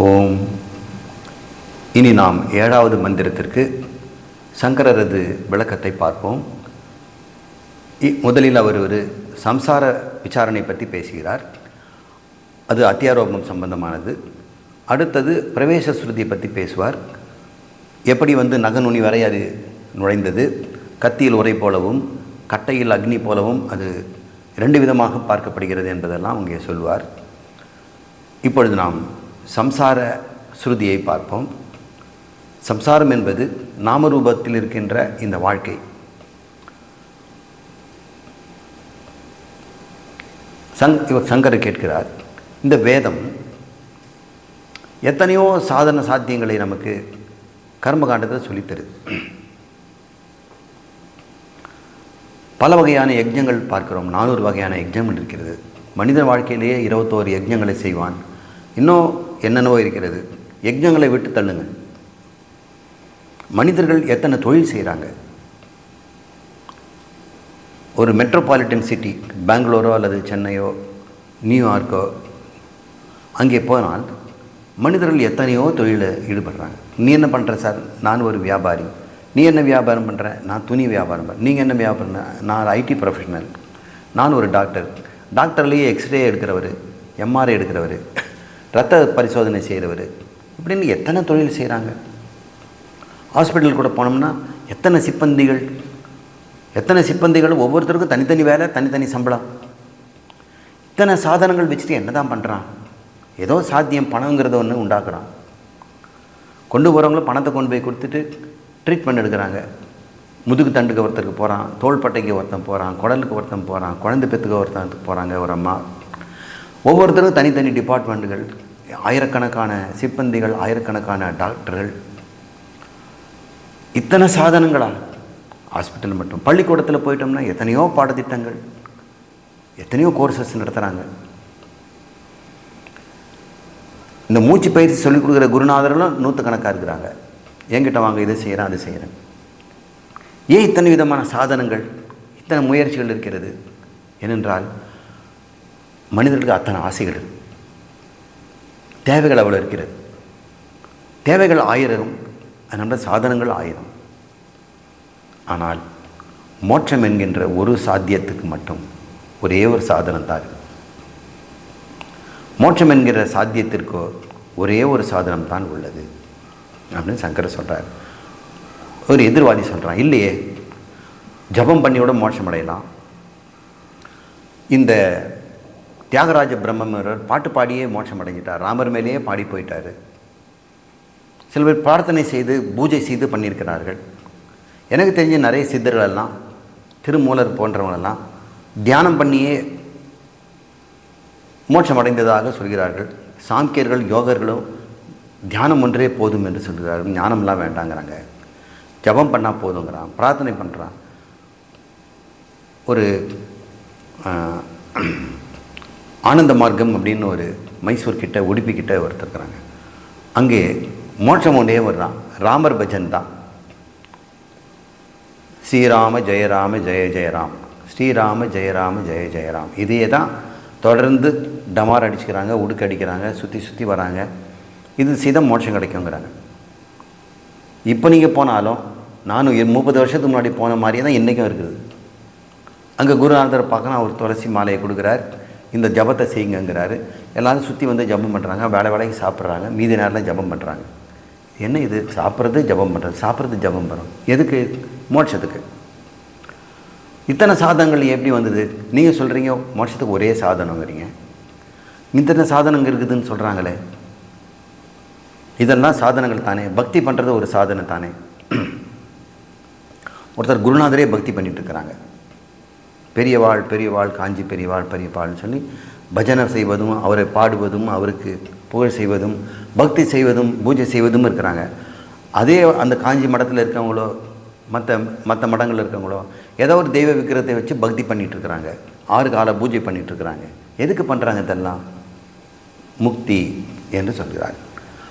ஓம். இனி நாம் 7வது மந்திரத்திற்கு சங்கரரது விளக்கத்தை பார்ப்போம். முதலில் அவர் ஒரு சம்சார விசாரணை பற்றி பேசுகிறார். அது அத்தியாரோபம் சம்பந்தமானது. அடுத்தது பிரவேச ஸ்ருதியை பற்றி பேசுவார். எப்படி நகநுனி வரை அது நுழைந்தது, கத்தியில் உரை போலவும் கட்டையில் அக்னி போலவும் அது 2 விதமாக பார்க்கப்படுகிறது என்பதெல்லாம் அங்கே சொல்வார். இப்பொழுது நாம் சம்சார ஸ்ருதியை பார்ப்போம். சம்சாரம் என்பது நாமரூபத்தில் இருக்கின்ற இந்த வாழ்க்கை. சங்கர் கேட்கிறார், இந்த வேதம் எத்தனையோ சாதன சாத்தியங்களை நமக்கு கர்மகாண்டத்தில் சொல்லித்தருது. பல வகையான யஜ்ஞங்கள் பார்க்கிறோம். 400 வகையான யஜ்ஞங்கள் இருக்கிறது. மனித வாழ்க்கையிலேயே 21 யஜ்ஞங்களை செய்வான். இன்னும் என்னென்னவோ இருக்கிறது. யஜ்ஞங்களை விட்டு தள்ளுங்க. மனிதர்கள் எத்தனை தொழில் செய்கிறாங்க. ஒரு மெட்ரோபாலிட்டன் சிட்டி, பெங்களூரோ அல்லது சென்னையோ நியூயார்க்கோ, அங்கே போனால் மனிதர்கள் எத்தனையோ தொழிலில் ஈடுபடுறாங்க. நீ என்ன பண்ணுற சார்? நான் ஒரு வியாபாரி. நீ என்ன வியாபாரம் பண்ணுற? நான் துணி வியாபாரம் பண்ணுறேன். நீங்கள் என்ன வியாபாரம்? நான் ஐடி ப்ரொஃபஷனல். நான் ஒரு டாக்டர். டாக்டர்லேயே எக்ஸ்ரே எடுக்கிறவர், எம்ஆர்ஐ எடுக்கிறவர், இரத்த பரிசோதனை செய்கிறவர், இப்படின்னு எத்தனை தொழில் செய்கிறாங்க. ஹாஸ்பிட்டல் கூட போனோம்னா எத்தனை சிப்பந்திகள், ஒவ்வொருத்தருக்கும் தனித்தனி வேலை, தனித்தனி சம்பளம். இத்தனை சாதனங்கள் வச்சுட்டு என்ன தான் பண்ணுறான்? ஏதோ சாத்தியம் பணங்கிறத ஒன்று உண்டாக்குறான். கொண்டு போகிறவங்களும் பணத்தை கொண்டு போய் கொடுத்துட்டு ட்ரீட்மெண்ட் எடுக்கிறாங்க. முதுகு தண்டுக்கு ஒருத்தருக்கு போகிறான், தோள்பட்டைக்கு ஒருத்தன் போகிறான், குடலுக்கு ஒருத்தன் போகிறான், குழந்தை பெற்றுக்க ஒருத்தனுக்கு போகிறாங்க ஒரு அம்மா. ஒவ்வொருத்தரும் தனித்தனி டிபார்ட்மெண்ட்டுகள், ஆயிரக்கணக்கான சிப்பந்திகள், ஆயிரக்கணக்கான டாக்டர்கள். இத்தனை சாதனங்களா? ஹாஸ்பிட்டல் மட்டும். பள்ளிக்கூடத்தில் போயிட்டோம்னா எத்தனையோ பாடத்திட்டங்கள், எத்தனையோ கோர்சஸ் நடத்துகிறாங்க. இந்த மூச்சு பயிற்சி சொல்லிக் கொடுக்குற குருநாதர்களும் 100கணக்காக இருக்கிறாங்க. என்கிட்ட வாங்க, இதை செய்கிறேன், அது செய்கிறேன். ஏன் இத்தனை விதமான சாதனங்கள், இத்தனை முயற்சிகள் இருக்கிறது? ஏனென்றால் மனிதர்களுக்கு அத்தனை ஆசைகள், தேவைகள் அவ்வளோ இருக்கிறது. தேவைகள் 1000, அதனால் சாதனங்கள் 1000. ஆனால் மோட்சம் என்கின்ற ஒரு சாத்தியத்துக்கு மட்டும் ஒரே ஒரு சாதனம் தான். மோட்சம் என்கிற சாத்தியத்திற்கோ ஒரே ஒரு சாதனம் தான் உள்ளது அப்படின்னு சங்கரர் சொல்கிறார். ஒரு எதிர்வாதி சொல்கிறான், இல்லையே, ஜபம் பண்ணியோட மோட்சம் அடையலாம். இந்த தியாகராஜ பிரம்மர் பாட்டு பாடியே மோட்சம் அடைஞ்சிட்டார். ராமர் மேலேயே பாடி போயிட்டார். சில பேர் பிரார்த்தனை செய்து பூஜை செய்து பண்ணியிருக்கிறார்கள். எனக்கு தெரிஞ்ச நிறைய சித்தர்களெல்லாம், திருமூலர் போன்றவங்களெல்லாம் தியானம் பண்ணியே மோட்சம் அடைந்ததாக சொல்கிறார்கள். சாங்கியர்கள், யோகர்களும் தியானம் ஒன்றே போதும் என்று சொல்கிறார்கள். ஞானம்லாம் வேண்டாங்கிறாங்க. ஜபம் பண்ணால் போதுங்கிறான், பிரார்த்தனை பண்ணுறான். ஒரு ஆனந்த மார்க்கம் அப்படின்னு ஒரு மைசூர் கிட்ட, உடுப்பி கிட்ட ஒருத்தருக்குறாங்க. அங்கே மோட்சம் ஒன்றே வருதான், ராமர் பஜன் தான். ஸ்ரீராம ஜெயராம ஜெய ஜெயராம், ஸ்ரீராம ஜெயராம ஜெய ஜெயராம். இதையே தான் தொடர்ந்து டமார் அடிச்சுக்கிறாங்க, உடுக்கு அடிக்கிறாங்க, சுற்றி சுற்றி வராங்க. இது செய்தால் மோட்சம் கிடைக்குங்கிறாங்க. இப்போ நீங்கள் போனாலும், நானும் 30 வருஷத்துக்கு முன்னாடி போன மாதிரியே தான் இன்றைக்கும் இருக்குது. அங்கே குருநாதரை பார்க்கணும், அவர் துளசி மாலையை கொடுக்குறார், இந்த ஜபத்தை செய்யுங்கிறாரு. எல்லோரும் சுற்றி ஜபம் பண்ணுறாங்க, வேலைக்கு சாப்பிட்றாங்க, மீதி நேரத்தில் ஜபம் பண்ணுறாங்க. என்ன இது? சாப்பிட்றது ஜபம் பண்ணுறது, சாப்பிட்றது ஜபம் பண்ணுறோம். எதுக்கு? மோட்சத்துக்கு. இத்தனை சாதனங்கள் எப்படி வந்தது? நீங்கள் சொல்கிறீங்க மோட்சத்துக்கு ஒரே சாதனங்கிறீங்க. இத்தனை சாதனங்கள் இருக்குதுன்னு சொல்கிறாங்களே, இதெல்லாம் சாதனங்கள் தானே. பக்தி பண்ணுறது ஒரு சாதனை தானே. ஒருத்தர் குருநாதரே பக்தி பண்ணிகிட்ருக்கிறாங்க. பெரியவாள் காஞ்சி பெரியவாள்னு சொல்லி பஜனை செய்வதும், அவரை பாடுவதும், அவருக்கு புகழ் செய்வதும், பக்தி செய்வதும், பூஜை செய்வதும் இருக்கிறாங்க. அதே அந்த காஞ்சி மடத்தில் இருக்கவங்களோ, மற்ற மடங்களில் இருக்கவங்களோ ஏதோ ஒரு தெய்வ விக்கிரத்தை வச்சு பக்தி பண்ணிகிட்ருக்குறாங்க. 6 கால பூஜை பண்ணிகிட்ருக்குறாங்க. எதுக்கு பண்ணுறாங்க இதெல்லாம்? முக்தி என்று சொல்கிறார்.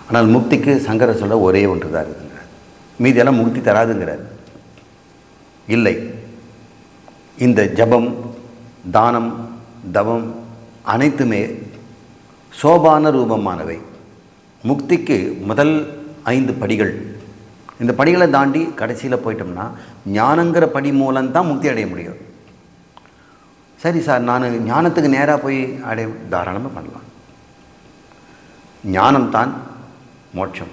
ஆனால் முக்திக்கு சங்கரர் சொல்ல ஒரே ஒன்று தான் இருக்குங்கிறார். மீதியெல்லாம் முக்தி தராதுங்கிறார். இல்லை, இந்த ஜபம், தானம், தவம் அனைத்துமே சோபான ரூபமானவை. முக்திக்கு முதல் 5 படிகள். இந்த படிகளை தாண்டி கடைசியில் போயிட்டோம்னா ஞானங்கிற படி மூலம்தான் முக்தி அடைய முடியும். சரி சார், நான் ஞானத்துக்கு நேராக போய் தாராளமாக பண்ணலாம். ஞானம்தான் மோட்சம்.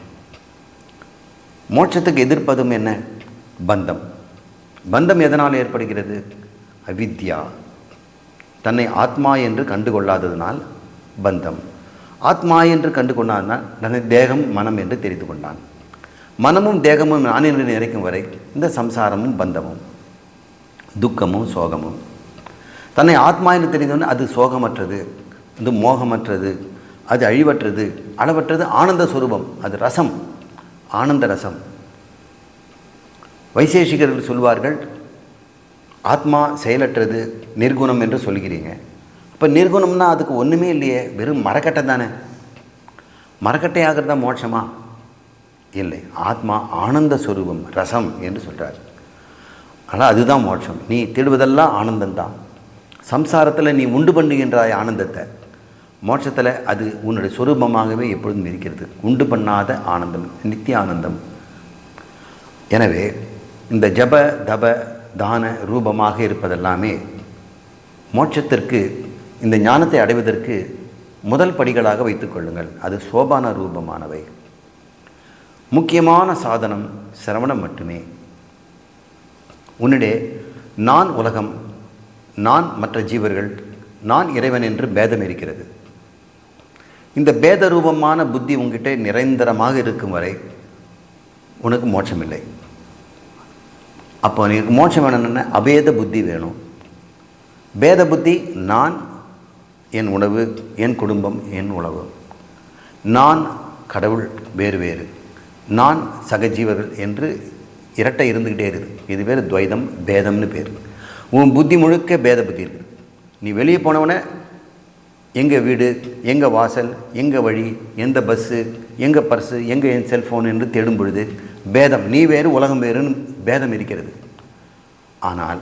மோட்சத்துக்கு எதிர்ப்பதும் என்ன? பந்தம். பந்தம் எதனால் ஏற்படுகிறது? அவித்யா. தன்னை ஆத்மா என்று கண்டுகொள்ளாததினால் பந்தம். ஆத்மா என்று கண்டு கொண்டானால் தன்னை தேகம் மனம் என்று தெரிந்து கொண்டான். மனமும் தேகமும் நான் என்று நினைக்கும் வரை இந்த சம்சாரமும் பந்தமும் துக்கமும் சோகமும். தன்னை ஆத்மா என்று தெரிந்தவொன்னே அது சோகமற்றது, அது மோகமற்றது, அது அழிவற்றது, அளவற்றது, ஆனந்த சுரூபம். அது ரசம், ஆனந்த ரசம். வைசேஷிகர்கள் சொல்வார்கள், ஆத்மா செயலற்றது, நிர்குணம் என்று சொல்கிறீங்க. இப்போ நிர்குணம்னா அதுக்கு ஒன்றுமே இல்லையே, வெறும் மரக்கட்டை தானே. மரக்கட்டை ஆகிறதா மோட்சமா? இல்லை, ஆத்மா ஆனந்த சுரூபம், ரசம் என்று சொல்கிறார். ஆனால் அதுதான் மோட்சம். நீ தேடுவதெல்லாம் ஆனந்தம்தான். சம்சாரத்தில் நீ உண்டு பண்ணுகின்றாய் ஆனந்தத்தை, மோட்சத்தில் அது உன்னுடைய சுரூபமாகவே எப்பொழுதும் இருக்கிறது. உண்டு பண்ணாத ஆனந்தம், நித்திய ஆனந்தம். எனவே இந்த ஜப தப தான ரூபமாக இருப்பதெல்லாமே மோட்சத்திற்கு, இந்த ஞானத்தை அடைவதற்கு முதல் படிகளாக வைத்துக்கொள்ளுங்கள். அது சோபான ரூபமானவை. முக்கியமான சாதனம் சிரவணம் மட்டுமே. உன்னிடையே நான் உலகம், நான் மற்ற ஜீவர்கள், நான் இறைவன் என்று பேதம் இருக்கிறது. இந்த பேத ரூபமான புத்தி உங்ககிட்ட நிரந்தரமாக இருக்கும் வரை உனக்கு மோட்சம் இல்லை. அப்போ எனக்கு மோட்சம் வேணும்னா அபேத புத்தி வேணும். பேத புத்தி, நான், என் உணவு, என் குடும்பம், என் உணவு, நான் கடவுள் வேறு வேறு, நான் சகஜீவர்கள் என்று இரட்டை இருந்துக்கிட்டே இருக்குது. இது பேர் துவைதம், பேதம்னு பேர். உன் புத்தி முழுக்க பேத புத்தி இருக்குது. நீ வெளியே போனவனே எங்கள் வீடு, எங்கள் வாசல், எங்கள் வழி, எந்த பஸ்ஸு, எங்கள் பர்ஸு, எங்கள் என் செல்ஃபோன் என்று தேடும் பொழுது பேதம், நீ வேறு உலகம் வேறுன்னு பேதம் இருக்கிறது. ஆனால்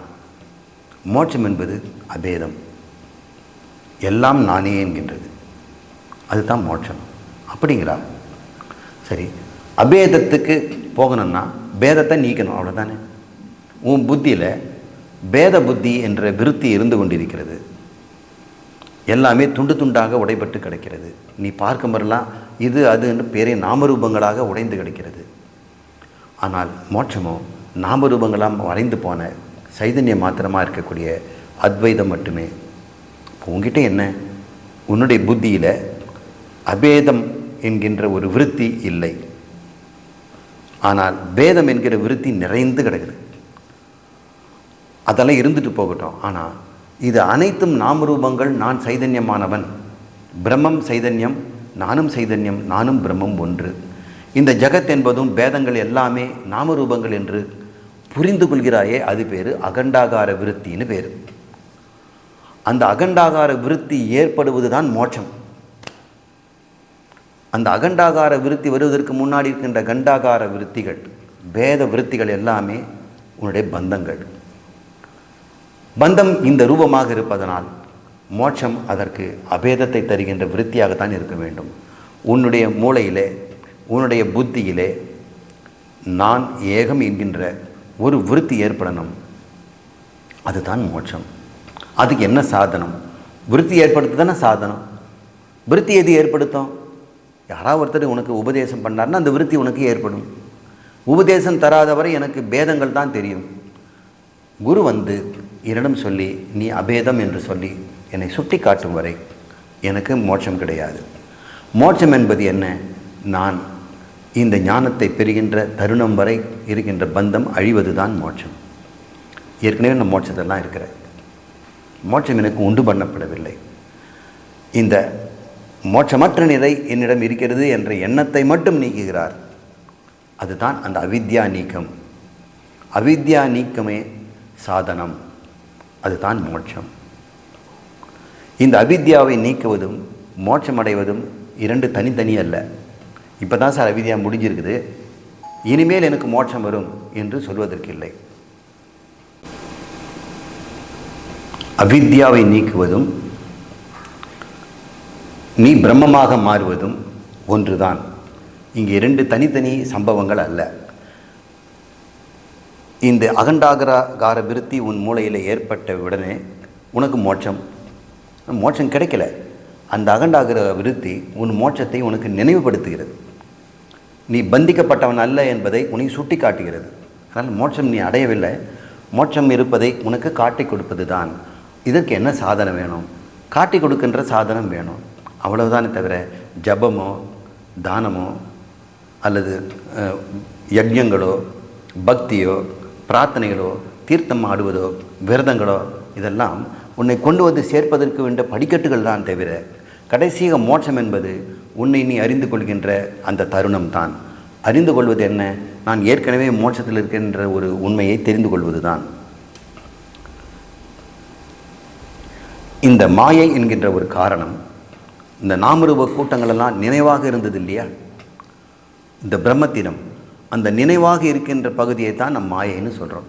மோட்சம் என்பது அபேதம், எல்லாம் நானே என்கின்றது. அதுதான் மோட்சம். அப்படிங்கிறா. சரி, அபேதத்துக்கு போகணும்னா பேதத்தை நீக்கணும், அவ்வளோதானே. உன் புத்தியில் பேத புத்தி என்ற விருத்தி இருந்து கொண்டிருக்கிறது. எல்லாமே துண்டு துண்டாக உடைபட்டு கிடக்கிறது. நீ பார்க்கும் போதெல்லாம் இது அது என்று பெரிய நாமரூபங்களாக உடைந்து கிடக்கிறது. ஆனால் மோட்சமோ நாமரூபங்களாக வரைந்து போன சைதன்யம் மாத்திரமாக இருக்கக்கூடிய அத்வைதம் மட்டுமே. உங்ககிட்ட என்ன? உன்னுடைய புத்தியில் அபேதம் என்கின்ற ஒரு விருத்தி இல்லை. ஆனால் பேதம் என்கிற விருத்தி நிறைந்து கிடக்குது. அதெல்லாம் இருந்துட்டு போகட்டும். ஆனால் இது அனைத்தும் நாமரூபங்கள். நான் சைதன்யமானவன், பிரம்மம் சைதன்யம், நானும் சைதன்யம், நானும் பிரம்மம் ஒன்று. இந்த ஜகத் என்பதும் பேதங்கள் எல்லாமே நாமரூபங்கள் என்று புரிந்து கொள்கிறாயே, அது பேர் அகண்டாகார விருத்தின்னு பேர். அந்த அகண்டாகார விருத்தி ஏற்படுவது தான் மோட்சம். அந்த அகண்டாகார விருத்தி வருவதற்கு முன்னாடி இருக்கின்ற கண்டாகார விருத்திகள், பேத விருத்திகள் எல்லாமே உன்னுடைய பந்தங்கள். பந்தம் இந்த ரூபமாக இருப்பதனால் மோட்சம் அதற்கு அபேதத்தை தருகின்ற விருத்தியாகத்தான் இருக்க வேண்டும். உன்னுடைய மூளையிலே, உன்னுடைய புத்தியிலே நான் ஏகம் என்கின்ற ஒரு விருத்தி ஏற்படணும். அதுதான் மோட்சம். அதுக்கு என்ன சாதனம்? விருத்தி ஏற்படுத்துதானே சாதனம். விருத்தி எது ஏற்படுத்தும்? யாராவது ஒருத்தர் உனக்கு உபதேசம் பண்ணார்னா அந்த விருத்தி உனக்கு ஏற்படும். உபதேசம் தராதவரை எனக்கு பேதங்கள் தான் தெரியும். குரு வந்து என்னிடம் சொல்லி நீ அபேதம் என்று சொல்லி என்னை சுட்டி காட்டும் வரை எனக்கு மோட்சம் கிடையாது. மோட்சம் என்பது என்ன? நான் இந்த ஞானத்தை பெறுகின்ற தருணம் வரை இருக்கின்ற பந்தம் அழிவது தான் மோட்சம். ஏற்கனவே நான் மோட்சத்தெல்லாம் இருக்கிறேன். மோட்சம் எனக்கு உண்டு பண்ணப்படவில்லை. இந்த மோட்சமற்ற நிலை என்னிடம் இருக்கிறது என்ற எண்ணத்தை மட்டும் நீக்குகிறார். அதுதான் அந்த அவித்யா நீக்கம். அவித்யா நீக்கமே சாதனம். அதுதான் மோட்சம். இந்த அவித்யாவை நீக்குவதும் மோட்சம் அடைவதும் இரண்டு தனித்தனி அல்ல. இப்போ தான் சார் அவித்யா முடிஞ்சிருக்குது, இனிமேல் எனக்கு மோட்சம் வரும் என்று சொல்வதற்கு இல்லை. அவித்யாவை நீக்குவதும் நீ பிரம்மமாக மாறுவதும் ஒன்றுதான். இங்கே 2 தனித்தனி சம்பவங்கள் அல்ல. இந்த அகண்டாகார விருத்தி உன் மூளையில் ஏற்பட்ட உடனே உனக்கு மோட்சம் கிடைக்கல. அந்த அகண்டாகிற விருத்தி உன் மோட்சத்தை உனக்கு நினைவுபடுத்துகிறது. நீ பந்திக்கப்பட்டவன் அல்ல என்பதை உனக்கு சுட்டி காட்டுகிறது. அதனால் மோட்சம் நீ அடையவில்லை, மோட்சம் இருப்பதை உனக்கு காட்டி கொடுப்பது தான். இதற்கு என்ன சாதனம் வேணும்? காட்டி கொடுக்கின்ற சாதனம் வேணும், அவ்வளவுதானே தவிர ஜபமோ தானமோ அல்லது யஜ்யங்களோ பக்தியோ பிரார்த்தனைகளோ தீர்த்தம் ஆடுவதோ விரதங்களோ இதெல்லாம் உன்னை கொண்டு வந்து சேர்ப்பதற்கு வேண்ட படிக்கட்டுகள் தான் தவிர கடைசியாக மோட்சம் என்பது உன்னை நீ அறிந்து கொள்கின்ற அந்த தருணம் தான். அறிந்து கொள்வது என்ன? நான் ஏற்கனவே மோட்சத்தில் இருக்கின்ற ஒரு உண்மையை தெரிந்து கொள்வது தான். இந்த மாயை என்கின்ற ஒரு காரணம், இந்த நாமரூப கூட்டங்களெல்லாம் நினைவாக இருந்தது இல்லையா? இந்த பிரம்மத்தினம் அந்த நினைவாக இருக்கின்ற பகுதியை தான் நம்ம மாயைன்னு சொல்கிறோம்.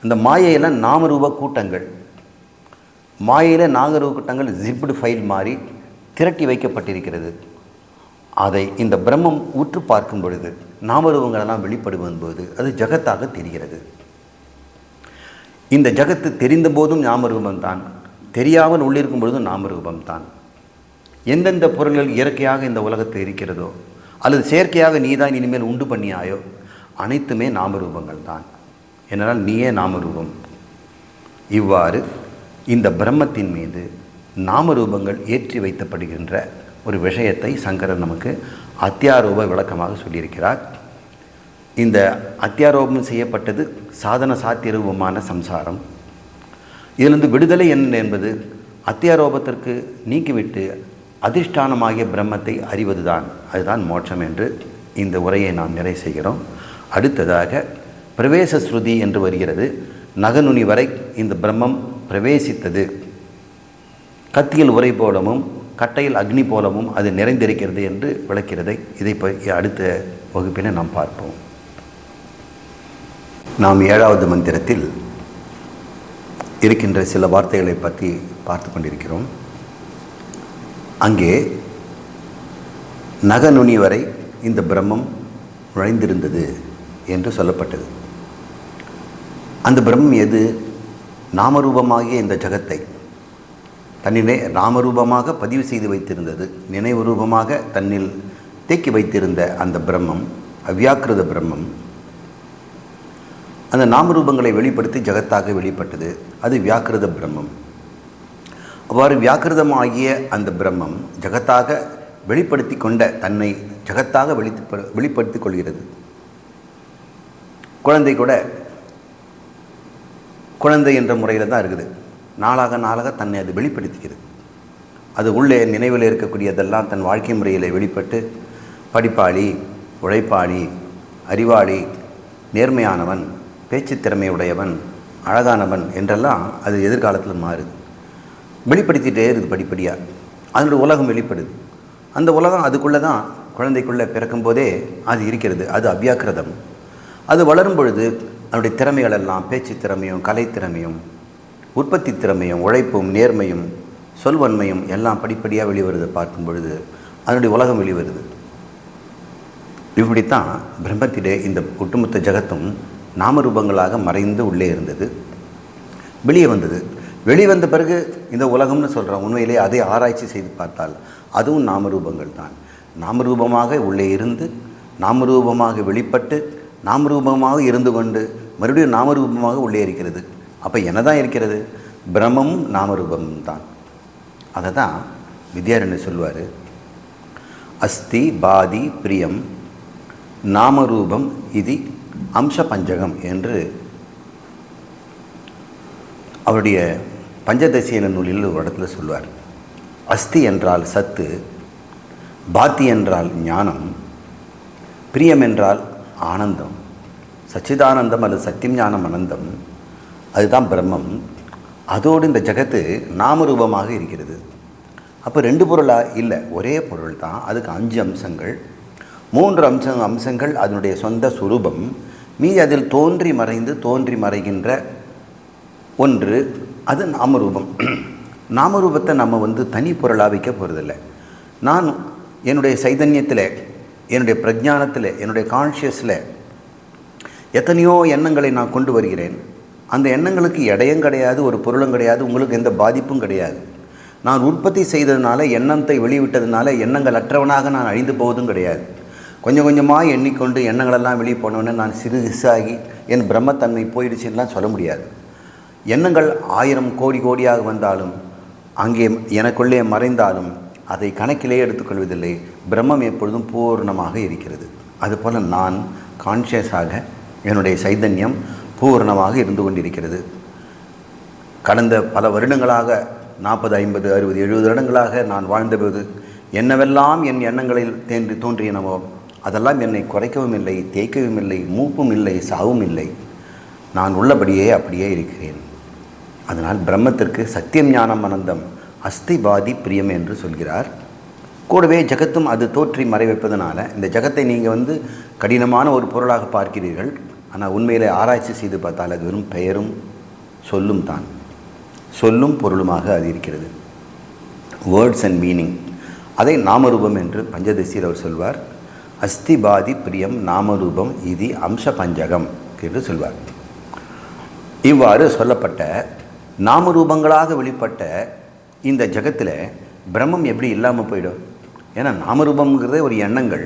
அந்த மாயையில் நாமரூப கூட்டங்கள், மாயையில் நாகரூப கூட்டங்கள் ஜிப்டு ஃபைல் மாதிரி திரட்டி வைக்கப்பட்டிருக்கிறது. அதை இந்த பிரம்மம் உற்று பார்க்கும் பொழுது நாமரூபங்களெல்லாம் வெளிப்படுவதும் போது அது ஜகத்தாக தெரிகிறது. இந்த ஜகத்து தெரிந்த போதும் நாமரூபம்தான், தெரியாமல் உள்ளிருக்கும் பொழுதும் நாமரூபம்தான். எந்தெந்த பொருள்கள் இயற்கையாக இந்த உலகத்தில் இருக்கிறதோ அல்லது செயற்கையாக நீதான் இனிமேல் உண்டு பண்ணியாயோ அனைத்துமே நாமரூபங்கள் தான். என்னால் நீயே நாமரூபம். இவ்வாறு இந்த பிரம்மத்தின் மீது நாமரூபங்கள் ஏற்றி வைக்கப்படுகின்ற ஒரு விஷயத்தை சங்கரர் நமக்கு அத்தியாரோப விளக்கமாக சொல்லியிருக்கிறார். இந்த அத்தியாரோபம் செய்யப்பட்டது சாதன சாத்தியரூபமான சம்சாரம். இதிலிருந்து விடுதலை என்ன என்பது அத்தியாரோபத்திற்கு நீக்கிவிட்டு அதிஷ்டானமாகிய பிரம்மத்தை அறிவதுதான். அதுதான் மோட்சம் என்று இந்த உரையை நாம் நிறைவு செய்கிறோம். அடுத்ததாக பிரவேச ஸ்ருதி என்று வருகிறது. நகநுனி வரை இந்த பிரம்மம் பிரவேசித்தது. கத்தியில் உரை போலவும் கட்டையில் அக்னி போலவும் அது நிறைந்திருக்கிறது என்று விளக்கிறதை இதை அடுத்த வகுப்பில் நாம் பார்ப்போம். நாம் 7வது மந்திரத்தில் இருக்கின்ற சில வார்த்தைகளை பற்றி பார்த்து கொண்டிருக்கிறோம். அங்கே நகநுனி வரை இந்த பிரம்மம் நுழைந்திருந்தது என்று சொல்லப்பட்டது. அந்த பிரம்மம் எது? நாமரூபமாகிய இந்த ஜகத்தை தன்னிலே நாமரூபமாக பதிவு செய்து வைத்திருந்தது, நினைவு ரூபமாக தன்னில் தேக்கி வைத்திருந்த அந்த பிரம்மம் அவ்யாக்கிருத பிரம்மம் அந்த நாமரூபங்களை வெளிப்படுத்தி ஜகத்தாக வெளிப்பட்டது. அது வியாக்கிருத பிரம்மம். அவ்வாறு வியாக்கிருதமாகிய அந்த பிரம்மம் ஜகத்தாக வெளிப்படுத்தி கொண்ட தன்னை ஜகத்தாக வெளிப்படுத்தி கொள்கிறது. குழந்தை கூட குழந்தை என்ற முறையில் தான் இருக்குது. நாளாக தன்னை அது வெளிப்படுத்திக்கிறது. அது உள்ளே நினைவில் இருக்கக்கூடியதெல்லாம் தன் வாழ்க்கை முறையில் வெளிப்பட்டு படிப்பாளி, உழைப்பாளி, அறிவாளி, நேர்மையானவன், பேச்சு திறமையுடையவன், அழகானவன் என்றெல்லாம் அது எதிர்காலத்தில் மாறுது. வெளிப்படுத்திகிட்டே இருக்குது படிப்படியாக. அதனுடைய உலகம் வெளிப்படுது. அந்த உலகம் அதுக்குள்ளே தான் குழந்தைக்குள்ளே பிறக்கும்போதே அது இருக்கிறது. அது அவ்யாக்கிரதம். அது வளரும் பொழுது அதனுடைய திறமைகள் எல்லாம் பேச்சு திறமையும் கலை திறமையும் உற்பத்தி திறமையும் உழைப்பும் நேர்மையும் சொல்வன்மையும் எல்லாம் படிப்படியாக வெளிவருது. பார்க்கும் பொழுது அதனுடைய உலகம் வெளிவருது. இப்படித்தான் பிரம்மத்திலே இந்த ஒட்டுமொத்த ஜகத்தும் நாமரூபங்களாக மறைந்து உள்ளே இருந்தது. வெளியே வந்தது. வெளிவந்த பிறகு இந்த உலகம்னு சொல்கிறோம். உண்மையிலே அதை ஆராய்ச்சி செய்து பார்த்தால் அதுவும் நாமரூபங்கள் தான். நாமரூபமாக உள்ளே இருந்து நாமரூபமாக வெளிப்பட்டு நாமரூபமாக இருந்து கொண்டு மறுபடியும் நாமரூபமாக உள்ளே இருக்கிறது. அப்போ என்ன தான் இருக்கிறது? பிரம்மமும் நாமரூபமும் தான். அதை தான் வித்யாரண்யர் சொல்வார். அஸ்தி பாதி பிரியம் நாமரூபம் இது அம்ச பஞ்சகம் என்று அவருடைய பஞ்சதசியன நூலில் ஒரு இடத்துல சொல்வார். அஸ்தி என்றால் சத்து, பாத்தி என்றால் ஞானம், பிரியம் என்றால் ஆனந்தம், சச்சிதானந்தம் அல்லது சத்தியம் ஞானம் அனந்தம், அதுதான் பிரம்மம். அதோடு இந்த ஜகத்து நாமரூபமாக இருக்கிறது. அப்போ 2 பொருளாக இல்லை, ஒரே பொருள் தான். அதுக்கு 5 அம்சங்கள், 3 அம்சங்கள் அதனுடைய சொந்த சுரூபம். மீதி அதில் தோன்றி மறைகின்ற ஒன்று, அது நாமரூபம். நாமரூபத்தை நம்ம தனி பொருளாக வைக்க போகிறதில்லை. நான் என்னுடைய சைதன்யத்தில் என்னுடைய பிரஜானத்தில், என்னுடைய கான்ஷியஸில் எத்தனையோ எண்ணங்களை நான் கொண்டு வருகிறேன். அந்த எண்ணங்களுக்கு எடையும் கிடையாது, ஒரு பொருளும் கிடையாது, உங்களுக்கு எந்த பாதிப்பும் கிடையாது. நான் உற்பத்தி செய்ததுனால, எண்ணத்தை வெளிவிட்டதுனால எண்ணங்கள் அற்றவனாக நான் அழிந்து போவதும் கிடையாது. கொஞ்சம் கொஞ்சமாக எண்ணிக்கொண்டு எண்ணங்களெல்லாம் வெளியே போனோன்னே நான் சிறுசாகி என் பிரம்மத்தன்மை போயிடுச்சுன்னெலாம் சொல்ல முடியாது. எண்ணங்கள் 1000 கோடி கோடியாக வந்தாலும், அங்கே எனக்குள்ளே மறைந்தாலும் அதை கணக்கிலே எடுத்துக்கொள்வதில்லை. பிரம்மம் எப்பொழுதும் பூர்ணமாக இருக்கிறது. அதுபோல் நான் கான்ஷியஸாக என்னுடைய சைதன்யம் பூர்ணமாக இருந்து கொண்டிருக்கிறது. கடந்த பல வருடங்களாக 40, 50, 60, 70 வருடங்களாக நான் வாழ்ந்தபோது என்னவெல்லாம் என் எண்ணங்களில் தோன்றியனவோ அதெல்லாம் என்னை குறைக்கவும் இல்லை, தேய்க்கவும் இல்லை, மூப்பும் இல்லை, சாவும் இல்லை. நான் உள்ளபடியே அப்படியே இருக்கிறேன். அதனால் பிரம்மத்திற்கு சத்தியம் ஞானம் அனந்தம் அஸ்திபாதி பிரியம் என்று சொல்கிறார். கூடவே ஜகத்தும் அது தோற்றி மறைவைப்பதனால இந்த ஜகத்தை நீங்கள் கடினமான ஒரு பொருளாக பார்க்கிறீர்கள். ஆனால் உண்மையிலே ஆராய்ச்சி செய்து பார்த்தால் அது வெறும் பெயரும் சொல்லும் தான். சொல்லும் பொருளுமாக அது இருக்கிறது. Words and meaning. அதை நாமரூபம் என்று பஞ்சதசியில் அவர் சொல்வார். அஸ்திபாதி பிரியம் நாமரூபம் இது அம்ச பஞ்சகம் என்று சொல்வார். இவ்வாறு சொல்லப்பட்ட நாமரூபங்களாக வெளிப்பட்ட இந்த ஜகத்தில் பிரம்மம் எப்படி இல்லாமல் போயிடும்? ஏன்னா நாமரூபங்கிறதே ஒரு எண்ணங்கள்.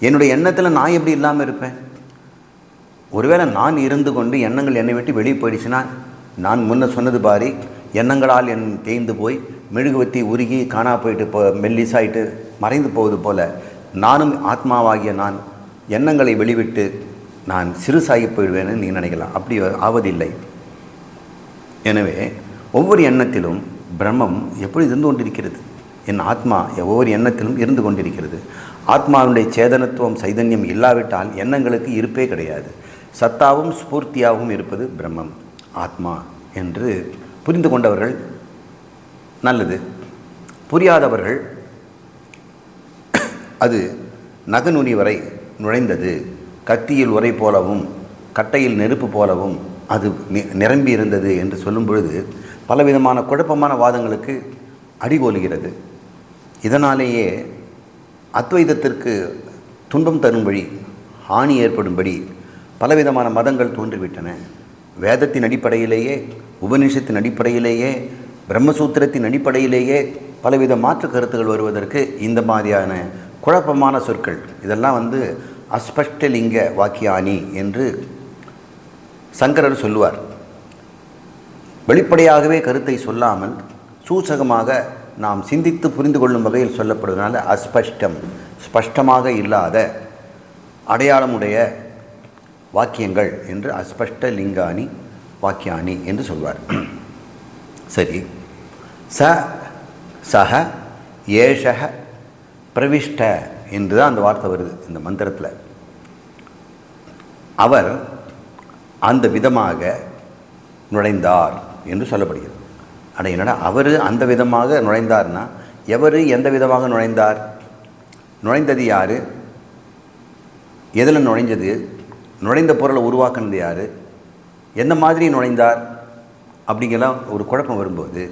என்னுடைய எண்ணத்தில் நான் எப்படி இல்லாமல் இருப்பேன்? ஒருவேளை நான் இருந்து கொண்டு எண்ணங்கள் என்னை விட்டு வெளியே போயிடுச்சுன்னா, நான் முன்ன சொன்னது பாரி எண்ணங்களால் என் தேய்ந்து போய் மெழுகுவத்தி உருகி காணா போயிட்டு மெல்லிசாயிட்டு மறைந்து போவது போல நானும் ஆத்மாவாகிய நான் எண்ணங்களை வெளிவிட்டு நான் சிறுசாகி போயிடுவேன்னு நீ நினைக்கலாம். அப்படி ஆவதில்லை. எனவே ஒவ்வொரு எண்ணத்திலும் பிரம்மம் எப்படி இருந்து கொண்டிருக்கிறது? என் ஆத்மா ஒவ்வொரு எண்ணத்திலும் இருந்து கொண்டிருக்கிறது. ஆத்மாவுடைய சேதனத்துவம் சைதன்யம் இல்லாவிட்டால் எண்ணங்களுக்கு இருப்பே கிடையாது. சத்தாவும் ஸ்பூர்த்தியாகவும் இருப்பது பிரம்மம், ஆத்மா என்று புரிந்து கொண்டவர்கள் நல்லது. புரியாதவர்கள் அது நகநுனி வரை நுழைந்தது, கத்தியில் உரை போலவும் கட்டையில் நெருப்பு போலவும் அது நிரம்பி இருந்தது என்று சொல்லும் பொழுது பலவிதமான குழப்பமான வாதங்களுக்கு அடிகோலுகிறது. இதனாலேயே அத்வைதத்திற்கு துன்பம் தரும்படி, ஹானி ஏற்படும்படி பலவிதமான மதங்கள் தோன்றிவிட்டன. வேதத்தின் அடிப்படையிலேயே, உபநிஷத்தின் அடிப்படையிலேயே, பிரம்மசூத்திரத்தின் அடிப்படையிலேயே பலவித மாற்று கருத்துகள் வருவதற்கு இந்த மாதிரியான குழப்பமான சொற்கள், இதெல்லாம் அஸ்பஷ்டலிங்க வாக்கியானி என்று சங்கரர் சொல்லுவார். வெளிப்படையாகவே கருத்தை சொல்லாமல் சூசகமாக நாம் சிந்தித்து புரிந்து கொள்ளும் வகையில் சொல்லப்படுவதனால அஸ்பஷ்டம், ஸ்பஷ்டமாக இல்லாத அடையாளமுடைய வாக்கியங்கள் என்று அஸ்பஷ்ட லிங்கானி வாக்கியானி என்று சொல்வார். சரி, சஹ ஏஷக பிரவிஷ்ட என்று தான் அந்த வார்த்தை வருது இந்த மந்திரத்தில். அவர் அந்த விதமாக நுழைந்தார் என்று சொல்லப்படுகிறது. ஆனால் என்னடா அவர் அந்த விதமாக நுழைந்தார்னா எவர் எந்த விதமாக நுழைந்தார்? நுழைந்தது யார்? எதில் நுழைஞ்சது? நுழைந்த பொருளை உருவாக்குனது யார்? எந்த மாதிரி நுழைந்தார்? அப்படிங்கெல்லாம் ஒரு குழப்பம் வரும்போது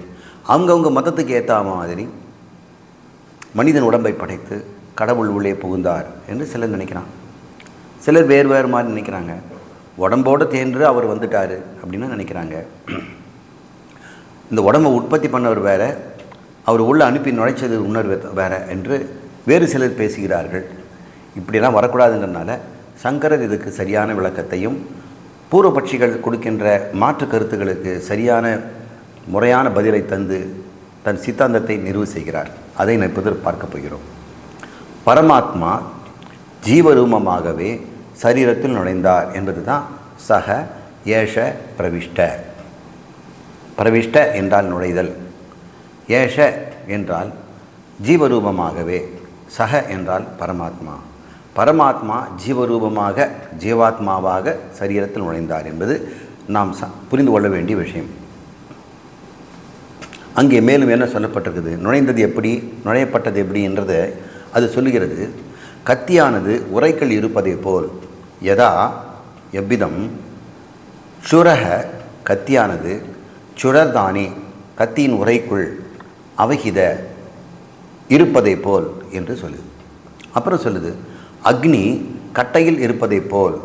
அவங்கவுங்க மதத்துக்கு ஏற்ற மாதிரி மனிதன் உடம்பை படைத்து கடவுள் உள்ளே புகுந்தார் என்று சிலர் நினைக்கிறான். சிலர் வேறு வேறு மாதிரி நினைக்கிறாங்க. உடம்போடு தேன்று அவர் வந்துட்டார் அப்படின்னு நினைக்கிறாங்க. இந்த உடம்பை உற்பத்தி பண்ணவர் வேறு, அவர் உள்ளே அனுப்பி நுழைச்சது உணர்வு வேறு என்று வேறு சிலர் பேசுகிறார்கள். இப்படியெல்லாம் வரக்கூடாதுன்றதுனால சங்கரர் இதுக்கு சரியான விளக்கத்தையும் பூர்வபட்சிகள் கொடுக்கின்ற மாற்று கருத்துக்களுக்கு சரியான முறையான பதிலை தந்து தன் சித்தாந்தத்தை நிறைவு செய்கிறார். அதை இப்போது பார்க்க போகிறோம். பரமாத்மா ஜீவரூபமாகவே சரீரத்தில் நுழைந்தார் என்பது தான் சக ஏஷ பிரவிஷ்ட. பிரவிஷ்ட என்றால் நுழைதல், ஏஷ என்றால் ஜீவரூபமாகவே, சக என்றால் பரமாத்மா. பரமாத்மா ஜீவரூபமாக ஜீவாத்மாவாக சரீரத்தில் நுழைந்தார் என்பது நாம் புரிந்து கொள்ள வேண்டிய விஷயம். அங்கே மேலும் என்ன சொல்லப்பட்டிருக்குது? நுழைந்தது எப்படி, நுழையப்பட்டது எப்படி என்றதை அது சொல்லுகிறது. கத்தியானது உரைக்கள் இருப்பதை போல், யதா எவ்விதம் சுரக கத்தியானது சுரர்தானே கத்தியின் உரைக்குள் அவகித இருப்பதை போல் என்று சொல்லுது. அப்புறம் சொல்லுது, அக்னி கட்டையில் இருப்பதை போல்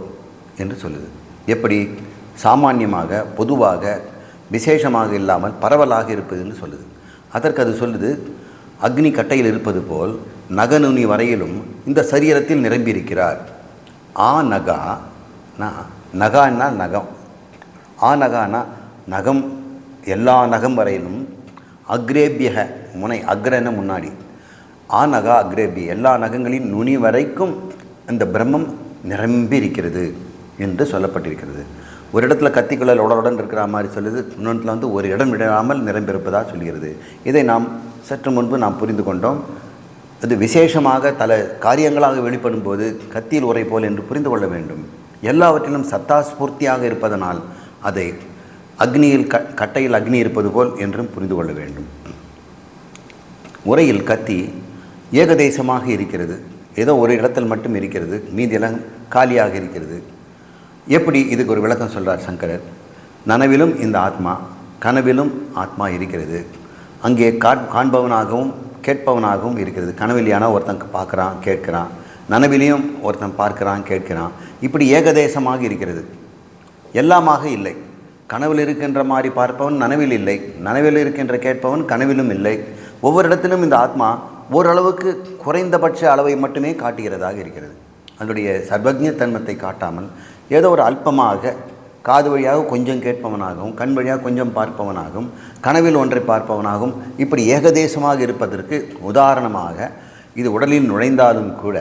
என்று சொல்லுது. எப்படி? சாமான்யமாக, பொதுவாக, விசேஷமாக இல்லாமல் பரவலாக இருப்பதுன்னு சொல்லுது. அதற்கு அது சொல்லுது, அக்னி கட்டையில் இருப்பது போல் நகநுனி வரையிலும் இந்த சரீரத்தில் நிரம்பியிருக்கிறார். நகா நகான்னா நகம், நகானா நகம், எல்லா நகம் வரையிலும், அக்ரேபியக முனை, அக்ரன முன்னாடி, நகா அக்ரேபி, எல்லா நகங்களின் நுனி வரைக்கும் அந்த பிரம்மம் நிரம்பி இருக்கிறது என்று சொல்லப்பட்டிருக்கிறது. ஒரு இடத்துல கத்திக்குள்ளல் உடலுடன் இருக்கிற மாதிரி சொல்லுது, இன்னொன்றில் ஒரு இடம் விடாமல் நிரம்பியிருப்பதாக சொல்கிறது. இதை நாம் சற்று முன்பு நாம் புரிந்து கொண்டோம். அது விசேஷமாக காரியங்களாக வெளிப்படும் போது கத்தியில் உரை போல் என்று புரிந்து கொள்ள வேண்டும். எல்லாவற்றிலும் சத்தாஸ்பூர்த்தியாக இருப்பதனால் அதை அக்னியில் கட்டையில் அக்னி இருப்பது போல் என்றும் புரிந்து கொள்ள வேண்டும். உரையில் கத்தி ஏகதேசமாக இருக்கிறது, ஏதோ ஒரு இடத்தில் மட்டும் இருக்கிறது, மீதியெல்லாம் காலியாக இருக்கிறது. எப்படி? இதுக்கு ஒரு விளக்கம் சொல்கிறார் சங்கரர். நனவிலும் இந்த ஆத்மா, கனவிலும் ஆத்மா இருக்கிறது. அங்கே காண்பவனாகவும் கேட்பவனாகவும் இருக்கிறது. கனவிலியான ஒருத்தன் பார்க்குறான், கேட்குறான், நனவிலையும் ஒருத்தன் பார்க்குறான், கேட்கிறான். இப்படி ஏகதேசமாக இருக்கிறது, எல்லாமாக இல்லை. கனவில் இருக்கின்ற மாதிரி பார்ப்பவன் நனவில் இல்லை, நனவில் இருக்கின்ற கேட்பவன் கனவிலும் இல்லை. ஒவ்வொரு இடத்திலும் இந்த ஆத்மா ஓரளவுக்கு குறைந்தபட்ச அளவை மட்டுமே காட்டுகிறதாக இருக்கிறது. அதனுடைய சர்வஜ்ஞத்தன்மத்தை காட்டாமல் ஏதோ ஒரு அல்பமாக காது வழியாக கொஞ்சம் கேட்பவனாகவும், கண் வழியாக கொஞ்சம் பார்ப்பவனாகவும், கனவில் ஒன்றை பார்ப்பவனாகவும், இப்படி ஏகதேசமாக இருப்பதற்கு உதாரணமாக இது உடலில் நுழைந்தாலும் கூட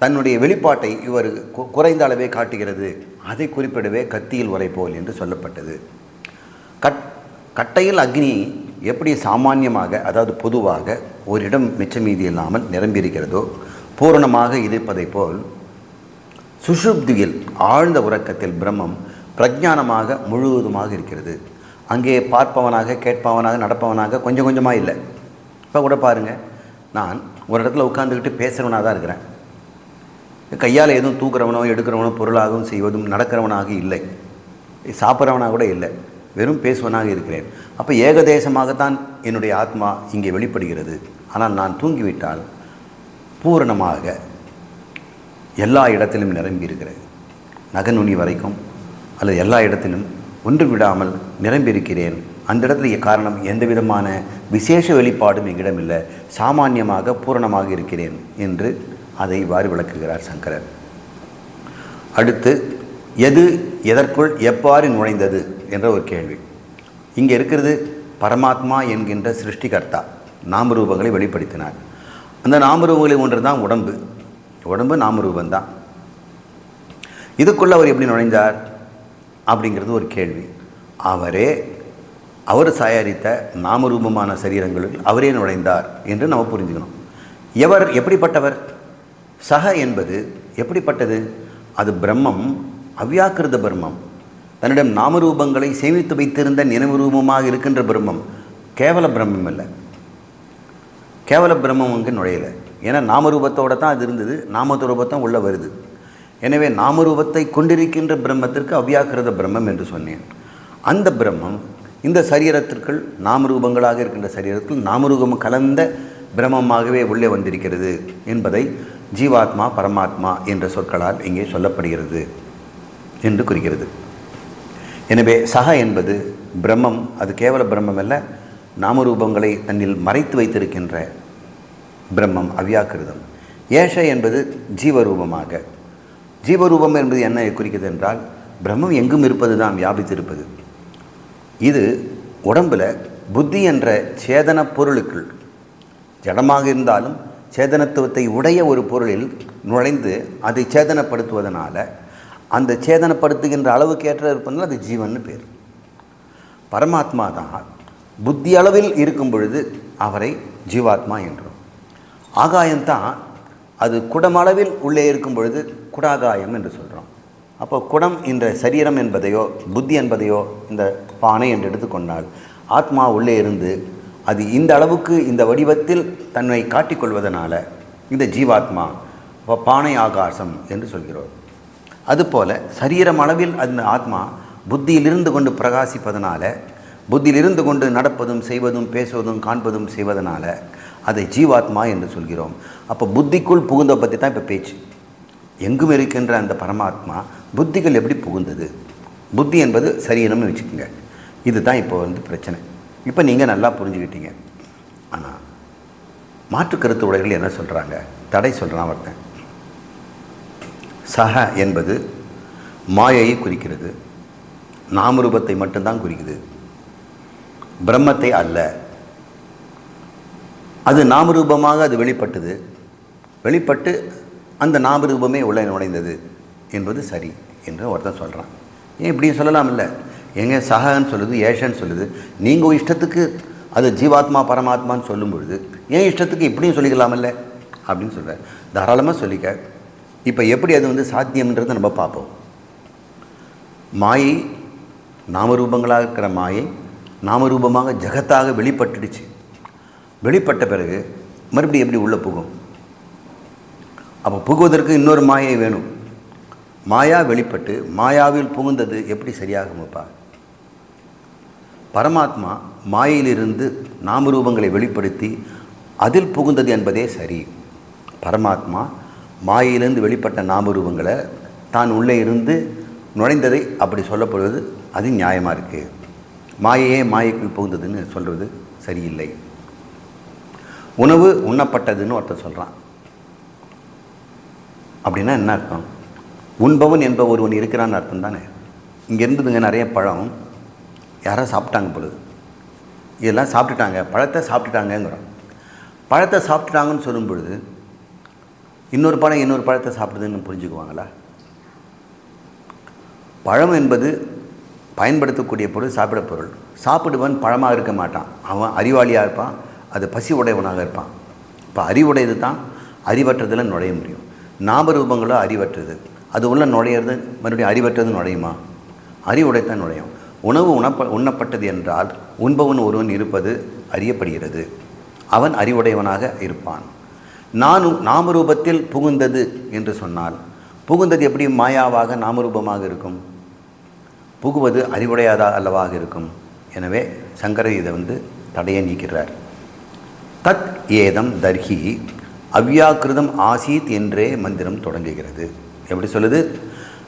தன்னுடைய வெளிப்பாட்டை இவர் குறைந்த அளவே காட்டுகிறது. அதை குறிப்பிடவே கத்தியில் உரை போல் என்று சொல்லப்பட்டது. கட்டையில் அக்னி எப்படி சாமான்யமாக, அதாவது பொதுவாக ஒரு இடம் மிச்ச மீதி இல்லாமல் நிரம்பியிருக்கிறதோ, பூரணமாக இருப்பதை போல் சுஷுப்தியில் ஆழ்ந்த உறக்கத்தில் பிரம்மம் பிரஜானமாக முழுவதுமாக இருக்கிறது. அங்கே பார்ப்பவனாக, கேட்பவனாக, நடப்பவனாக கொஞ்சம் கொஞ்சமாக இல்லை. இப்போ கூட பாருங்கள், நான் ஒரு இடத்துல உட்காந்துக்கிட்டு பேசுகிறவனாக தான் இருக்கிறேன். கையால் எதுவும் தூக்குறவனோ எடுக்கிறவனோ பொருளாகவும் செய்வதும் நடக்கிறவனாக இல்லை, சாப்பிட்றவனாக கூட இல்லை, வெறும் பேசுவனாக இருக்கிறேன். அப்போ ஏகதேசமாகத்தான் என்னுடைய ஆத்மா இங்கே வெளிப்படுகிறது. ஆனால் நான் தூங்கிவிட்டால் பூரணமாக எல்லா இடத்திலும் நிரம்பி இருக்கிறேன். நகநுனி வரைக்கும் அல்லது எல்லா இடத்திலும் ஒன்று விடாமல் நிரம்பியிருக்கிறேன். அந்த இடத்துல காரணம் எந்த விதமான விசேஷ வெளிப்பாடும் எங்கிடம் இல்லை, சாமான்யமாக பூரணமாக இருக்கிறேன் என்று அதை இவ்வாறு விளக்குகிறார் சங்கரர். அடுத்து, எது எதற்குள் எவ்வாறு நுழைந்தது என்ற ஒரு கேள்வி. இங்கே இருக்கிறது பரமாத்மா என்கின்ற சிருஷ்டிகர்த்தா நாமரூபங்களை வெளிப்படுத்தினார். அந்த நாமரூபங்களில் ஒன்று தான் உடம்பு. உடம்பு நாமரூபந்தான். இதுக்குள்ளே அவர் எப்படி நுழைந்தார் அப்படிங்கிறது ஒரு கேள்வி. அவர் தயாரித்த நாமரூபமான சரீரங்களில் அவரே நுழைந்தார் என்று நம்ம புரிஞ்சுக்கணும். எவர் எப்படிப்பட்டவர்? சக என்பது எப்படிப்பட்டது? அது பிரம்மம், அவ்யாக்கிருத பிரம்மம், தன்னிடம் நாமரூபங்களை சேமித்து வைத்திருந்த நினைவு ரூபமாக இருக்கின்ற பிரம்மம். கேவல பிரம்மம் இல்லை, கேவல பிரம்மம் அங்கே நுழையலை. ஏன்னா நாமரூபத்தோடு தான் அது இருந்தது, நாமரூபத்தான் உள்ளே வருது. எனவே நாமரூபத்தை கொண்டிருக்கின்ற பிரம்மத்திற்கு அவ்யாக்கிருத பிரம்மம் என்று சொன்னேன். அந்த பிரம்மம் இந்த சரீரத்திற்குள், நாமரூபங்களாக இருக்கின்ற சரீரத்தில் நாமரூபம் கலந்த பிரம்மமாகவே உள்ளே வந்திருக்கிறது என்பதை ஜீவாத்மா, பரமாத்மா என்ற சொற்களால் இங்கே சொல்லப்படுகிறது என்று குறிக்கிறது. எனவே சக என்பது பிரம்மம், அது கேவல பிரம்மம் அல்ல, நாமரூபங்களை தன்னில் மறைத்து வைத்திருக்கின்ற பிரம்மம், அவ்யாக்கிருதம். ஏஷ என்பது ஜீவரூபமாக. ஜீவரூபம் என்பது என்ன குறிக்கிறது என்றால், பிரம்மம் எங்கும் இருப்பது தான், வியாபித்திருப்பது. இது உடம்பில் புத்தி என்ற சேதன பொருளுக்குள், ஜடமாக இருந்தாலும் சேதனத்துவத்தை உடைய ஒரு பொருளில் நுழைந்து அதை சேதனப்படுத்துவதனால, அந்த சேதனப்படுத்துகின்ற அளவுக்கு ஏற்ற இருப்பதுனால அது ஜீவன் பேர். பரமாத்மா தான் புத்தி அளவில் இருக்கும் பொழுது அவரை ஜீவாத்மா என்றும், ஆகாயம்தான் அது குடமளவில் உள்ளே இருக்கும் பொழுது குடாகாயம் என்று சொல்கிறோம். அப்போ குடம் என்ற சரீரம் என்பதையோ புத்தி என்பதையோ இந்த பானை என்று எடுத்துக்கொண்டால், ஆத்மா உள்ளே இருந்து அது இந்த அளவுக்கு இந்த வடிவத்தில் தன்னை காட்டிக்கொள்வதனால இந்த ஜீவாத்மா பானை ஆகாசம் என்று சொல்கிறோம். அதுபோல் சரீரம் அளவில் அந்த ஆத்மா புத்தியிலிருந்து கொண்டு பிரகாசிப்பதனால புத்தியில் இருந்து கொண்டு நடப்பதும் செய்வதும் பேசுவதும் காண்பதும் செய்வதனால அதை ஜீவாத்மா என்று சொல்கிறோம். அப்போ புத்திக்குள் புகுந்த பற்றி தான் இப்போ பேச்சு. எங்கும் இருக்கின்ற அந்த பரமாத்மா புத்திகள் எப்படி புகுந்தது? புத்தி என்பது சரீரம்னு வச்சுக்கோங்க. இதுதான் இப்போ பிரச்சனை. இப்போ நீங்கள் நல்லா புரிஞ்சுக்கிட்டீங்க. ஆனால் மாற்று கருத்து உடைகள் என்ன சொல்கிறாங்க? தடை சொல்கிறான் ஒருத்தன். சக என்பது மாயையை குறிக்கிறது, நாமரூபத்தை மட்டும்தான் குறிக்குது, பிரம்மத்தை அல்ல. அது நாமரூபமாக அது வெளிப்பட்டு அந்த நாமரூபமே உள்ளே நுழைந்தது என்பது சரி என்று ஒருத்தன் சொல்கிறான். ஏன் இப்படி சொல்லலாம்? இல்லை, எங்கே சகன்னு சொல்லுது, ஏஷன்னு சொல்லுது. நீங்கள் இஷ்டத்துக்கு அது ஜீவாத்மா பரமாத்மான்னு சொல்லும் பொழுது ஏன் இஷ்டத்துக்கு இப்படியும் சொல்லிக்கலாம் இல்லை அப்படின்னு சொல்கிறார். தாராளமாக சொல்லிக்க. இப்போ எப்படி அது சாத்தியம்ன்றதை நம்ம பார்ப்போம். மாயை, நாமரூபங்களாக இருக்கிற மாயை நாமரூபமாக ஜகத்தாக வெளிப்பட்டுடுச்சு. வெளிப்பட்ட பிறகு மறுபடியும் எப்படி உள்ளே புகும்? அப்போ புகுவதற்கு இன்னொரு மாயை வேணும். மாயா வெளிப்பட்டு மாயாவில் புகுந்தது எப்படி சரியாகுமப்பா? பரமாத்மா மாயையிலிருந்து நாமரூபங்களை வெளிப்படுத்தி அதில் புகுந்தது என்பதே சரி. பரமாத்மா மாயையிலிருந்து வெளிப்பட்ட நாமரூபங்களை தான் உள்ளே இருந்து நுழைந்ததை அப்படி சொல்லப்படுவது அது நியாயமாக இருக்குது. மாயையே மாயைக்குள் புகுந்ததுன்னு சொல்கிறது சரியில்லை. உணவு உண்ணப்பட்டதுன்னு ஒருத்தர் சொல்கிறான். அப்படின்னா என்ன அர்த்தம்? உண்பவன் என்ப ஒருவன் இருக்கிறான்னு அர்த்தம் தானே. இங்கே இருந்ததுங்க நிறைய பழம், யாரோ சாப்பிட்டாங்க பொழுது, இதெல்லாம் சாப்பிட்டுட்டாங்க, பழத்தை சாப்பிட்டுட்டாங்கங்கிறோம். பழத்தை சாப்பிட்டுட்டாங்கன்னு சொல்லும் பொழுது இன்னொரு பழம் இன்னொரு பழத்தை சாப்பிடுதுன்னு புரிஞ்சுக்குவாங்களா? பழம் என்பது பயன்படுத்தக்கூடிய பொருள், சாப்பிட பொருள். சாப்பிடுவன் பழமாக இருக்க மாட்டான், அவன் அறிவாளியாக இருப்பான், அது பசி உடையவனாக இருப்பான். இப்போ அறிவுடையது தான் அறிவற்றதில் நுழைய முடியும். நாமரூபங்களோ அறிவற்றது, அது உள்ள நுழையிறது மறுபடியும் அறிவற்றது நுழையுமா? அறிவுடையத்தான் நுழையும். உணவு உண்ணப்பட்டது என்றால் உண்பவன் ஒருவன் இருப்பது அறியப்படுகிறது, அவன் அறிவுடையவனாக இருப்பான். நாமரூபத்தில் புகுந்தது என்று சொன்னால் புகுந்தது எப்படி மாயாவாக நாமரூபமாக இருக்கும்? புகுவது அறிவுடையாதா அல்லவாக இருக்கும். எனவே சங்கரர் இதை தடையை நீக்கிறார். தத் ஏதம் தர்ஹி அவ்யாக்கிருதம் ஆசீத் என்றே மந்திரம் தொடங்குகிறது. எப்படி சொல்லுது?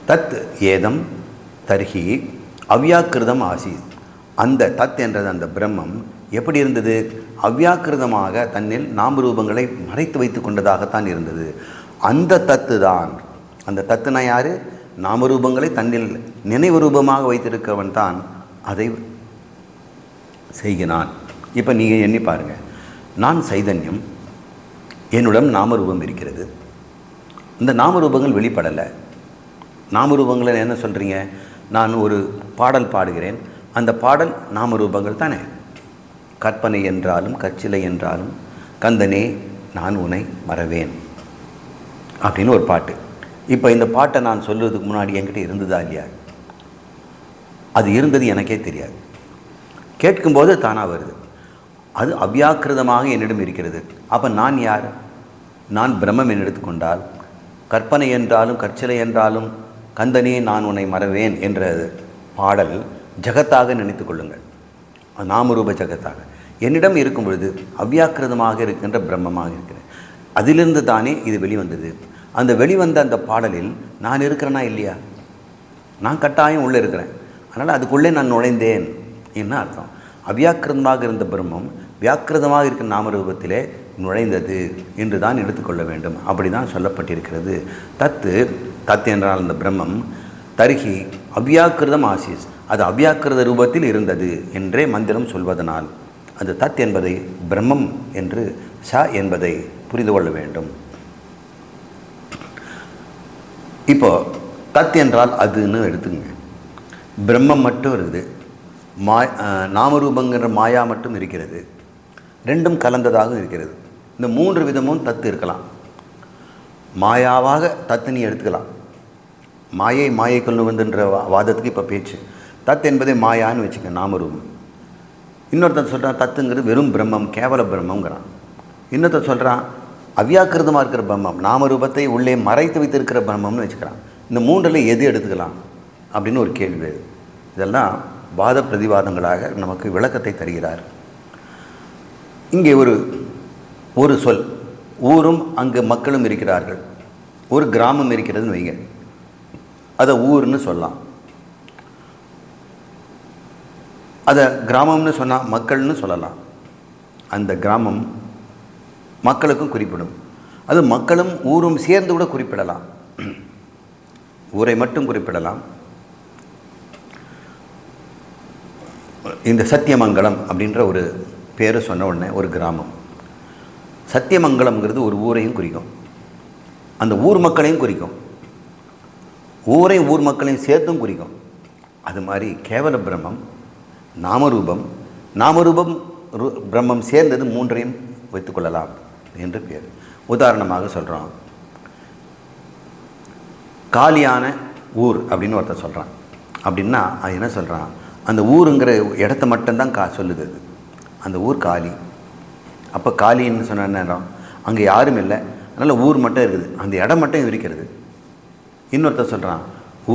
தத் ஏதம் தர்ஹி அவ்யாக்கிருதம் ஆசீத். அந்த தத் என்றது அந்த பிரம்மம் எப்படி இருந்தது? அவ்யாக்கிருதமாக தன்னில் நாமரூபங்களை மறைத்து வைத்து கொண்டதாகத்தான் இருந்தது. அந்த தத்து தான், அந்த தத்துனா யார்? நாமரூபங்களை தன்னில் நினைவு ரூபமாக வைத்திருக்கிறவன் தான் அதை செய்கிறான். இப்போ நீங்கள் எண்ணி பாருங்கள். நான் சைதன்யம், என்னுடன் நாமரூபம் இருக்கிறது. இந்த நாமரூபங்கள் வெளிப்படலை. நாமரூபங்களை என்ன சொல்கிறீங்க? நான் ஒரு பாடல் பாடுகிறேன், அந்த பாடல் நாமரூபங்கள் தானே. கற்பனை என்றாலும் கற்சிலை என்றாலும் கந்தனே நான் உன்னை மறவேன் அப்படின்னு ஒரு பாட்டு. இப்போ இந்த பாட்டை நான் சொல்லுறதுக்கு முன்னாடி என்கிட்ட இருந்ததா இல்லையா? அது இருந்தது எனக்கே தெரியாது. கேட்கும்போது தானாக வருது. அது அவ்யாக்கிருதமாக என்னிடம் இருக்கிறது. அப்போ நான் யார்? நான் பிரம்மம் என்று எடுத்துக்கொண்டால் கற்பனை என்றாலும் கற்சிலை என்றாலும் கந்தனே நான் உன்னை மறவேன் என்ற பாடல் ஜகத்தாக நினைத்து கொள்ளுங்கள். நாமரூப ஜகத்தாக என்னிடம் இருக்கும் பொழுது அவ்யாக்கிருதமாக இருக்கின்ற பிரம்மமாக இருக்கிறேன். அதிலிருந்து தானே இது வெளிவந்தது. அந்த வெளிவந்த அந்த பாடலில் நான் இருக்கிறேனா இல்லையா? நான் கட்டாயம் உள்ளே இருக்கிறேன். அதனால் அதுக்குள்ளே நான் நுழைந்தேன் என்ன அர்த்தம்? அவ்யாக்கிருதமாக இருந்த பிரம்மம் வியாக்கிருதமாக இருக்கிற நாமரூபத்திலே நுழைந்தது என்று தான் எடுத்துக்கொள்ள வேண்டும். அப்படி தான் சொல்லப்பட்டிருக்கிறது. தத்து என்றால் அந்த பிரம்மம் தர்ஹி அவ்யாக்கிருதம் ஆசீஸ், அது அவ்யாக்கிருத ரூபத்தில் இருந்தது என்றே மந்திரம் சொல்வதனால் அது தத் என்பதை பிரம்மம் என்று ச என்பதை புரிந்து கொள்ள வேண்டும். இப்போ தத் என்றால் அதுன்னு எடுத்துங்க. பிரம்மம் மட்டும் இருக்குது, நாமரூபங்கிற மாயா மட்டும் இருக்கிறது, ரெண்டும் கலந்ததாக இருக்கிறது. இந்த மூன்று விதமும் தத்து இருக்கலாம். மாயாவாக தத்து நீ எடுத்துக்கலாம். மாயை கொண்டு வந்துன்ற வாதத்துக்கு இப்போ பேச்சு. தத் என்பதை மாயான்னு வச்சுக்க, நாமரூபம். இன்னொருத்தன் சொல்கிறான் தத்துங்கிறது வெறும் பிரம்மம், கேவல பிரம்மங்கிறான். இன்னொருத்தன் சொல்கிறான் அவ்யாக்கிருதமாக இருக்கிற பிரம்மம், நாமரூபத்தை உள்ளே மறைத்து வைத்திருக்கிற பிரம்மம்னு வச்சுக்கிறான். இந்த மூன்றில் எது எடுத்துக்கலாம் அப்படின்னு ஒரு கேள்வி. இதெல்லாம் வாத பிரதிவாதங்களாக நமக்கு விளக்கத்தை தருகிறார். இங்கே ஒரு சொல், ஊரும் அங்கு மக்களும் இருக்கிறார்கள். ஒரு கிராமம் இருக்கிறதுன்னு வைங்க, அதை ஊர்னு சொல்லலாம். அதை கிராமம்னு சொன்னால் மக்கள்னு சொல்லலாம். அந்த கிராமம் மக்களுக்கும் குறிப்பிடும். அது மக்களும் ஊரும் சேர்ந்து கூட குறிப்பிடலாம். ஊரை மட்டும் குறிப்பிடலாம். இந்த சத்தியமங்கலம் அப்படின்ற ஒரு பேர் சொன்ன உடனே ஒரு கிராமம். சத்தியமங்கலம்ங்கிறது ஒரு ஊரையும் குறிக்கும், அந்த ஊர் மக்களையும் குறிக்கும், ஊரையும் ஊர் மக்களையும் சேர்த்தும் குறிக்கும். அது மாதிரி கேவல பிரம்மம், நாமரூபம், நாமரூபம் பிரம்மம் சேர்ந்தது மூன்றையும் வைத்துக்கொள்ளலாம் என்று பேர். உதாரணமாக சொல்கிறோம், காலியான ஊர் அப்படின்னு ஒருத்தர் சொல்கிறான். அப்படின்னா அது என்ன சொல்கிறான், அந்த ஊருங்கிற இடத்த மட்டும்தான் சொல்லுது. அது அந்த ஊர் காலி. அப்போ காலின்னு சொன்ன நேரம் அங்கே யாரும் இல்லை, அதனால் ஊர் மட்டும் இருக்குது, அந்த இடம் மட்டும் இருக்கிறது. இன்னொருத்தர் சொல்கிறான்,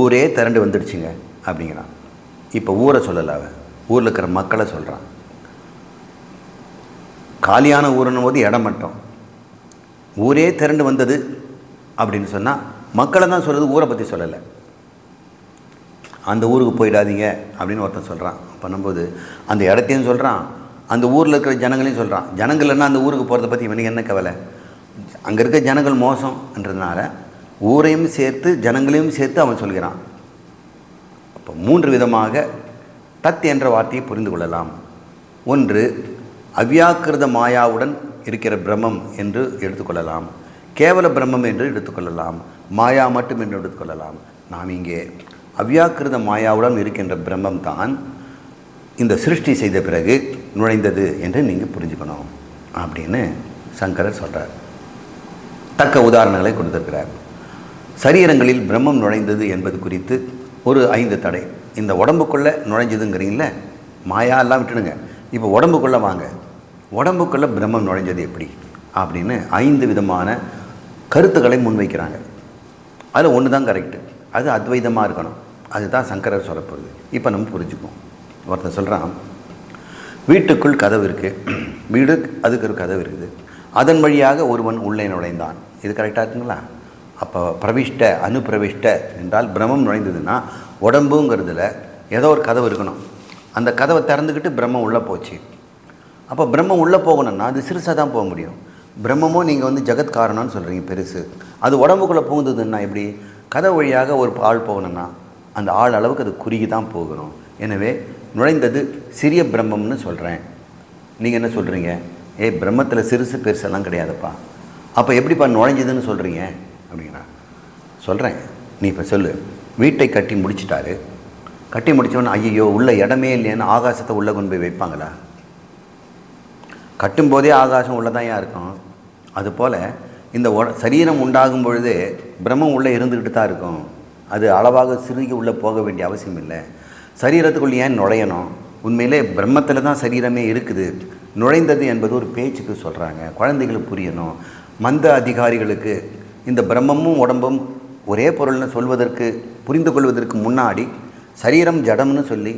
ஊரே திரண்டு வந்துடுச்சுங்க அப்படிங்கிறான். இப்போ ஊரை சொல்லலை, அவன் ஊரில் இருக்கிற மக்களை சொல்கிறான். காலியான ஊருன்னும் போது இடம் மட்டும், ஊரே திரண்டு வந்தது அப்படின்னு சொன்னால் மக்களை தான் சொல்கிறது, ஊரை பற்றி சொல்லலை. அந்த ஊருக்கு போயிடாதீங்க அப்படின்னு ஒருத்தன் சொல்கிறான். பண்ணும்போது அந்த இடத்தையும் சொல்கிறான், அந்த ஊரில் இருக்கிற ஜனங்களையும் சொல்கிறான். ஜனங்கள்னா அந்த ஊருக்கு போகிறத பற்றி இவனுக்கு என்ன கவலை, அங்கே இருக்க ஜனங்கள் மோசம்ன்றதுனால ஊரையும் சேர்த்து ஜனங்களையும் சேர்த்து அவன் சொல்கிறான். அப்போ 3 விதமாக தத் என்ற வார்த்தையை புரிந்து கொள்ளலாம். ஒன்று, அவ்யாக்கிருத மாயாவுடன் இருக்கிற பிரம்மம் என்று எடுத்துக்கொள்ளலாம், கேவல பிரம்மம் என்று எடுத்துக்கொள்ளலாம், மாயா மட்டும் என்று எடுத்துக்கொள்ளலாம். நாம் இங்கே அவ்யாக்கிருத மாயாவுடன் இருக்கின்ற பிரம்மம் தான் இந்த சிருஷ்டி செய்த பிறகு நுழைந்தது என்று நீங்கள் புரிஞ்சுக்கணும் அப்படின்னு சங்கரர் சொல்கிறார். தக்க உதாரணங்களை கொடுத்திருக்கிறார். சரீரங்களில் பிரம்மம் நுழைந்தது என்பது குறித்து ஒரு 5 தடை. இந்த உடம்புக்குள்ளே நுழைஞ்சதுங்கிறீங்கள, மாயா எல்லாம் விட்டுடுங்க, இப்போ உடம்புக்குள்ளே வாங்க, உடம்புக்குள்ளே பிரம்மம் நுழைஞ்சது எப்படி அப்படின்னு 5 விதமான கருத்துக்களை முன்வைக்கிறாங்க. அதில் ஒன்று தான் கரெக்டு, அது அத்வைதமாக இருக்கணும். அதுதான் சங்கரர் சொல்லப்படுது. இப்போ நம்ம புரிஞ்சுக்குவோம். ஒருத்தர் சொல்கிறான், வீட்டுக்குள் கதவு இருக்குது, வீடு அதுக்கு ஒரு கதவு இருக்குது, அதன் வழியாக ஒருவன் உள்ளே நுழைந்தான். இது கரெக்டாக இருக்குங்களா? அப்போ பிரவிஷ்ட அனுப்பிரவிஷ்ட என்றால் பிரம்மம் நுழைந்ததுன்னா உடம்புங்கிறதுல ஏதோ ஒரு கதவு இருக்கணும். அந்த கதவை திறந்துக்கிட்டு பிரம்மம் உள்ளே போச்சு. அப்போ பிரம்மம் உள்ளே போகணும்னா அது சிறுசாக தான் போக முடியும். பிரம்மமும் நீங்கள் வந்து ஜெகத் காரணம்னு சொல்கிறீங்க பெருசு, அது உடம்புக்குள்ளே புகுந்ததுன்னா எப்படி? கதவு வழியாக ஒரு ஆள் போகணும்னா அந்த ஆள் அளவுக்கு அது குறுகி தான் போகணும். எனவே நுழைந்தது சிறிய பிரம்மம்னு சொல்கிறேன். நீங்கள் என்ன சொல்கிறீங்க? பிரம்மத்தில் சிறுசு பெருசெல்லாம் கிடையாதுப்பா, அப்போ எப்படிப்பா நுழைஞ்சதுன்னு சொல்கிறீங்க அப்படின்னா சொல்கிறேன். நீ இப்போ சொல்லு, வீட்டை கட்டி முடிச்சிட்டாரு, கட்டி முடித்தவொன்னே ஐயோ உள்ள இடமே இல்லைன்னு ஆகாசத்தை உள்ளே கொண்டு போய் வைப்பாங்களா? கட்டும்போதே ஆகாசம் உள்ளே தான் இருக்கும். அதுபோல் இந்த சரீரம் உண்டாகும் பொழுதே பிரம்மம் உள்ளே இருந்துக்கிட்டு தான் இருக்கும். அது அளவாக சிறுகி உள்ளே போக வேண்டிய அவசியம் இல்லை. சரீரத்துக்குள்ளே ஏன் நுழையணும்? உண்மையிலே பிரம்மத்தில் தான் சரீரமே இருக்குது. நுழைந்தது என்பது ஒரு பேச்சுக்கு சொல்கிறாங்க, குழந்தைகளுக்கு புரியணும். மந்த அதிகாரிகளுக்கு இந்த பிரம்மமும் உடம்பும் ஒரே பொருள்னு சொல்வதற்கு புரிந்து கொள்வதற்கு முன்னாடி சரீரம் ஜடம்னு சொல்லி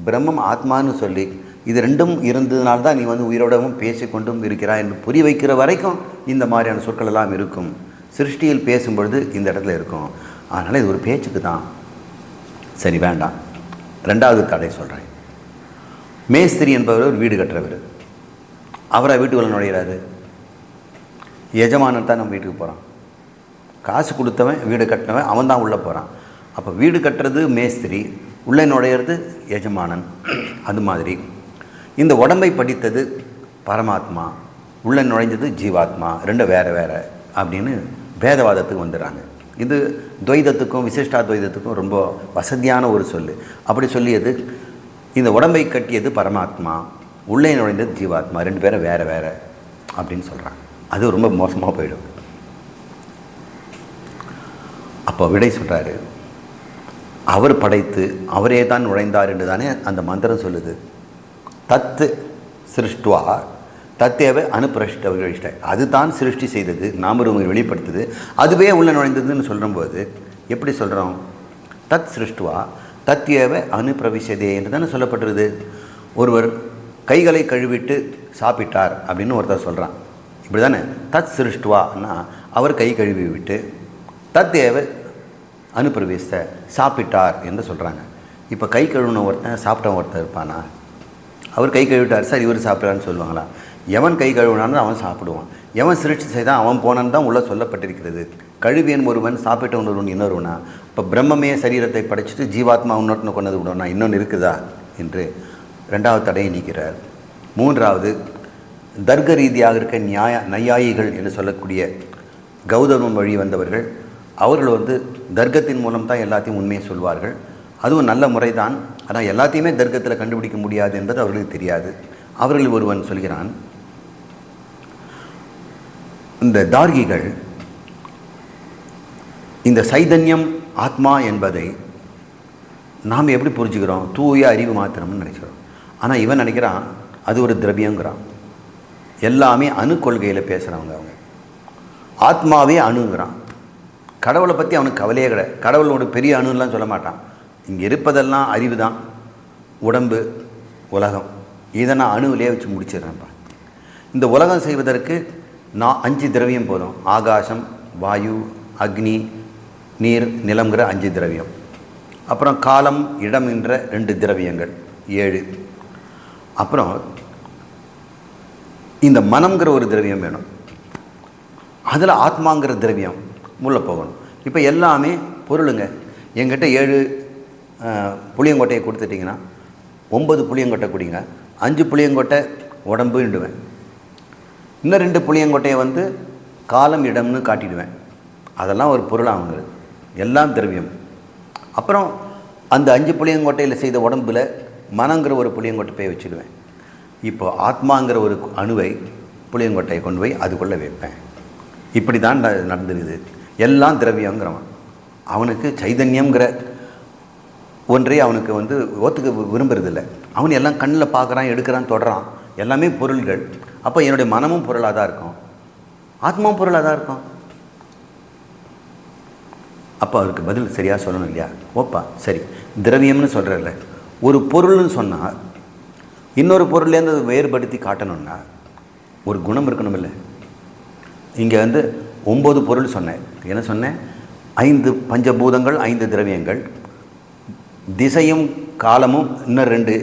பிரம்மம் ஆத்மான்னு சொல்லி இது ரெண்டும் இருந்ததுனால்தான் நீ வந்து உயிரோடவும் பேசிக்கொண்டும் இருக்கிறாய் என்று புரிய வைக்கிற வரைக்கும் இந்த மாதிரியான சொற்கள் எல்லாம் இருக்கும். சிருஷ்டியில் பேசும்பொழுது இந்த இடத்துல இருக்கும். அதனால் இது ஒரு பேச்சுக்கு தான். சரி, வேண்டாம். 2வது தடை சொல்கிறேன். மேஸ்திரி என்பவர் ஒரு வீடு கட்டுறவர். அவரை வீட்டுக்குள்ள நுழைகிறாரு. எஜமானன் தான் நம்ம வீட்டுக்கு போகிறான். காசு கொடுத்தவன் வீடு கட்டினவன் அவன் தான் உள்ளே போகிறான். அப்போ வீடு கட்டுறது மேஸ்திரி, உள்ளே நுழையிறது எஜமானன். அது மாதிரி இந்த உடம்பை படித்தது பரமாத்மா, உள்ளே நுழைஞ்சது ஜீவாத்மா, ரெண்டும் வேறு வேறு அப்படின்னு பேதவாதத்துக்கு வந்துடுறாங்க. இது துவைதத்துக்கும் விசிஷ்டாத்வைதத்துக்கும் ரொம்ப வசதியான ஒரு சொல். அப்படி சொல்லியது இந்த உடம்பை கட்டியது பரமாத்மா, உள்ளே நுழைந்தது ஜீவாத்மா, 2 பேரும் வேறு வேறு அப்படின்னு சொல்கிறாங்க. அது ரொம்ப மோசமாக போயிடும். அப்போ விடை சொல்கிறாரு, அவர் படைத்து அவரே தான் நுழைந்தார் என்று தானே அந்த மந்திரம் சொல்லுது. தத்து சிருஷ்டுவா தத்தேவ அனுப்பிரஷ்ட, அது தான் சிருஷ்டி செய்தது, நாமரூபங்களை வெளிப்படுத்துது, அதுவே உள்ள நுழைந்ததுன்னு சொல்லும்போது எப்படி சொல்கிறோம்? தத் சிருஷ்டுவா தத்யேவ அனுப்பிரவிசதே என்று தானே சொல்லப்பட்டிருது. ஒருவர் கைகளை கழுவிட்டு சாப்பிட்டார் அப்படின்னு ஒருத்தர் சொல்கிறான். இப்படி தானே தத் சிருஷ்டுவான்னா அவர் கை கழுவி விட்டு தத்யேவ அனுப்பிரவிச சாப்பிட்டார் என்று சொல்கிறாங்க. இப்போ கை கழுவின ஒருத்தன் சாப்பிட்ட ஒருத்தர் இருப்பானா? அவர் கை கழுவிட்டார் சார் இவர் சாப்பிட்றான்னு சொல்லுவாங்களா? எவன் கை கழுவினான்னு அவன் சாப்பிடுவான். எவன் சிருஷ்டி செய்தான் அவன் போனான்னு தான் உள்ளே சொல்லப்பட்டிருக்கிறது. கழுவியன் ஒருவன் சாப்பிட்டவன் ஒருவன் இன்னொருவனா? இப்போ பிரம்மமே சரீரத்தை படைச்சிட்டு ஜீவாத்மா இன்னொருத்தனை கொண்டது விடணும்னா இன்னொன்று இருக்குதா என்று ரெண்டாவது தடையை நீக்கிறார். மூன்றாவது, தர்க்க ரீதியாக இருக்க நையாயிகள் என்று சொல்லக்கூடிய கௌதமன் வழி வந்தவர்கள், அவர்கள் தர்க்கத்தின் மூலம் தான் எல்லாத்தையும் உண்மையை சொல்வார்கள். அதுவும் நல்ல முறை தான். ஆனால் எல்லாத்தையுமே தர்க்கத்தில் கண்டுபிடிக்க முடியாது என்பது அவர்களுக்கு தெரியாது. அவர்கள் ஒருவன் சொல்கிறான், இந்த தார்கிகள் இந்த சைதன்யம் ஆத்மா என்பதை நாம் எப்படி புரிஞ்சுக்கிறோம்? தூய அறிவு மாத்திரம்னு நினைக்கிறோம். ஆனால் இவன் நினைக்கிறான் அது ஒரு திரவியங்கிறான். எல்லாமே அணு கொள்கையில் பேசுகிறவங்க. அவங்க ஆத்மாவே அணுங்கிறான். கடவுளை பற்றி அவனுக்கு கவலையே கிடையாது. கடவுளோட பெரிய அணுலாம் சொல்ல மாட்டான். இங்கே இருப்பதெல்லாம் அறிவு தான், உடம்பு, உலகம். இதை நான் அணுவிலே வச்சு முடிச்சிடுறேன்ப்பா. இந்த உலகம் செய்வதற்கு நான் 5 திரவியம் போதும். ஆகாசம், வாயு, அக்னி, நீர், நிலம்ங்கிற 5 திரவியம். அப்புறம் காலம், இடம் என்ற 2 திரவியங்கள் 7. அப்புறம் இந்த மனம்ங்கிற ஒரு திரவியம் வேணும். அதில் ஆத்மாங்கிற திரவியம் உள்ளே போகணும். இப்போ எல்லாமே பொருளுங்க. என்கிட்ட 7 புளியங்கொட்டையை கொடுத்துட்டிங்கன்னா 9 புளியங்கொட்டை குடிங்க. 5 புளியங்கொட்டை உடம்புண்டுவேன். இன்னும் 2 புளியங்கொட்டையை காலம், இடம்னு காட்டிடுவேன். அதெல்லாம் ஒரு பொருளாகுங்கிறது. எல்லாம் திரவியம். அப்புறம் அந்த 5 புளியங்கொட்டையில் செய்த உடம்பில் மனங்கிற ஒரு புளியங்கொட்டை போய் வச்சுடுவேன். இப்போ ஆத்மாங்கிற ஒரு அணுவை புளியங்கொட்டையை கொண்டு போய் அதுக்குள்ளே வைப்பேன். இப்படி தான் நடந்துருக்குது. எல்லாம் திரவியங்கிறவன் அவனுக்கு சைதன்யங்கிற ஒன்றை அவனுக்கு ஒத்துக்க விரும்புறதில்லை. அவன் எல்லாம் கண்ணில் பார்க்குறான், எடுக்கிறான், தொடரான். எல்லாமே பொருள்கள். அப்போ என்னுடைய மனமும் பொருளாக தான் இருக்கும், ஆத்மாவும் பொருளாக தான் இருக்கும். அப்போ அவருக்கு பதில் சரியாக சொல்லணும் இல்லையா? ஓப்பா சரி, திரவியம்னு சொல்கிறல்ல, ஒரு பொருள்னு சொன்னால் இன்னொரு பொருள்லேருந்து அதை வேறுபடுத்தி காட்டணும்னா ஒரு குணம் இருக்கணும் இல்லை? இங்கே 9 பொருள் சொன்னேன். என்ன சொன்னேன்? 5 பஞ்சபூதங்கள், 5 திரவியங்கள், திசையும் காலமும் இன்னும் 2.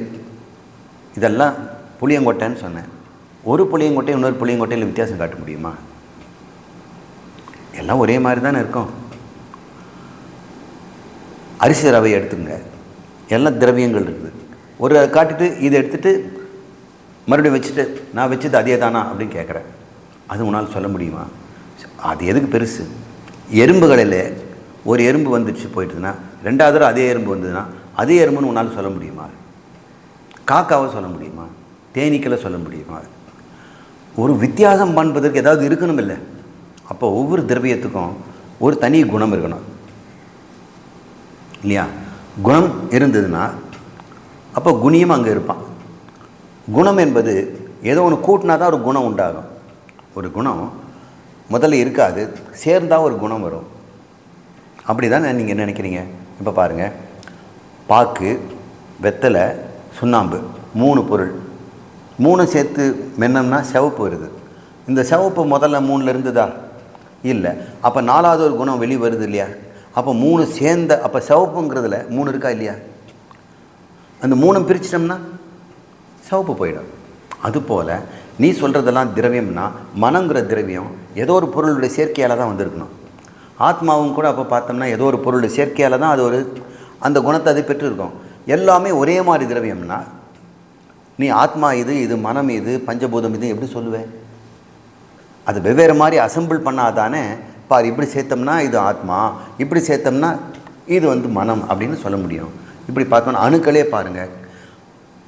இதெல்லாம் புளியங்கொட்டைன்னு சொன்னேன். ஒரு புளியங்கொட்டை இன்னொரு புளியங்கொட்டையில் வித்தியாசம் காட்ட முடியுமா? எல்லாம் ஒரே மாதிரி தானே இருக்கும். அரிசி ரவை எடுத்துங்க, எல்லாம் திரவியங்கள் இருக்குது. ஒரு காட்டிட்டு இதை எடுத்துகிட்டு மறுபடியும் வச்சுட்டு நான் வச்சது அதே தானா அப்படின்னு கேட்குறேன். அது உன்னால் சொல்ல முடியுமா? அது எதுக்கு பெருசு? எறும்புகளில் ஒரு எறும்பு வந்துடுச்சு போயிட்டுதுன்னா 2வது தடவை அதே எறும்பு வந்ததுன்னா அதே எறும்புன்னு உன்னால் சொல்ல முடியுமா? காக்காவை சொல்ல முடியுமா? தேனீக்களை சொல்ல முடியுமா? ஒரு வித்தியாசம் பண்ணுவதற்கு ஏதாவது இருக்கணும் இல்லை? அப்போ ஒவ்வொரு திரவியத்துக்கும் ஒரு தனி குணம் இருக்கணும் இல்லையா? குணம் இருந்ததுன்னா அப்போ குணியும் அங்கே இருப்பான். குணம் என்பது ஏதோ ஒன்று கூட்டினா தான் ஒரு குணம் உண்டாகும். ஒரு குணம் முதல்ல இருக்காது, சேர்ந்தால் ஒரு குணம் வரும். அப்படி தான் நீங்கள் என்ன நினைக்கிறீங்க? இப்போ பாருங்கள், பாக்கு, வெத்தலை, சுண்ணாம்பு 3 பொருள். 3 சேர்த்து மென்னம்னா சிவப்பு வருது. இந்த சிவப்பு முதல்ல 3ல் இருந்ததா? இல்லை. அப்போ 4வது ஒரு குணம் வெளியே வருது இல்லையா? அப்போ 3 சேர்ந்த, அப்போ சிவப்புங்கிறதுல 3 இருக்கா இல்லையா? அந்த 3 பிரிச்சிட்டோம்னா சிவப்பு போயிடும். அதுபோல் நீ சொல்கிறதெல்லாம் திரவியம்னா மனங்கிற திரவியம் ஏதோ ஒரு பொருளுடைய சேர்க்கையால் தான் வந்திருக்கணும். ஆத்மாவும் கூட அப்போ பார்த்தோம்னா ஏதோ ஒரு பொருளுடைய சேர்க்கையால் தான் அது அந்த குணத்தை அது பெற்றிருக்கும். எல்லாமே ஒரே மாதிரி திரவியம்னா நீ ஆத்மா இது மனம் இது, பஞ்சபூதம் இது எப்படி சொல்லுவேன்? அது வெவ்வேறு மாதிரி அசம்பிள் பண்ணாதானே பார், இப்படி சேர்த்தோம்னா இது ஆத்மா, இப்படி சேர்த்தோம்னா இது மனம் அப்படின்னு சொல்ல முடியும். இப்படி பார்த்தோம்னா அணுக்களே பாருங்கள்,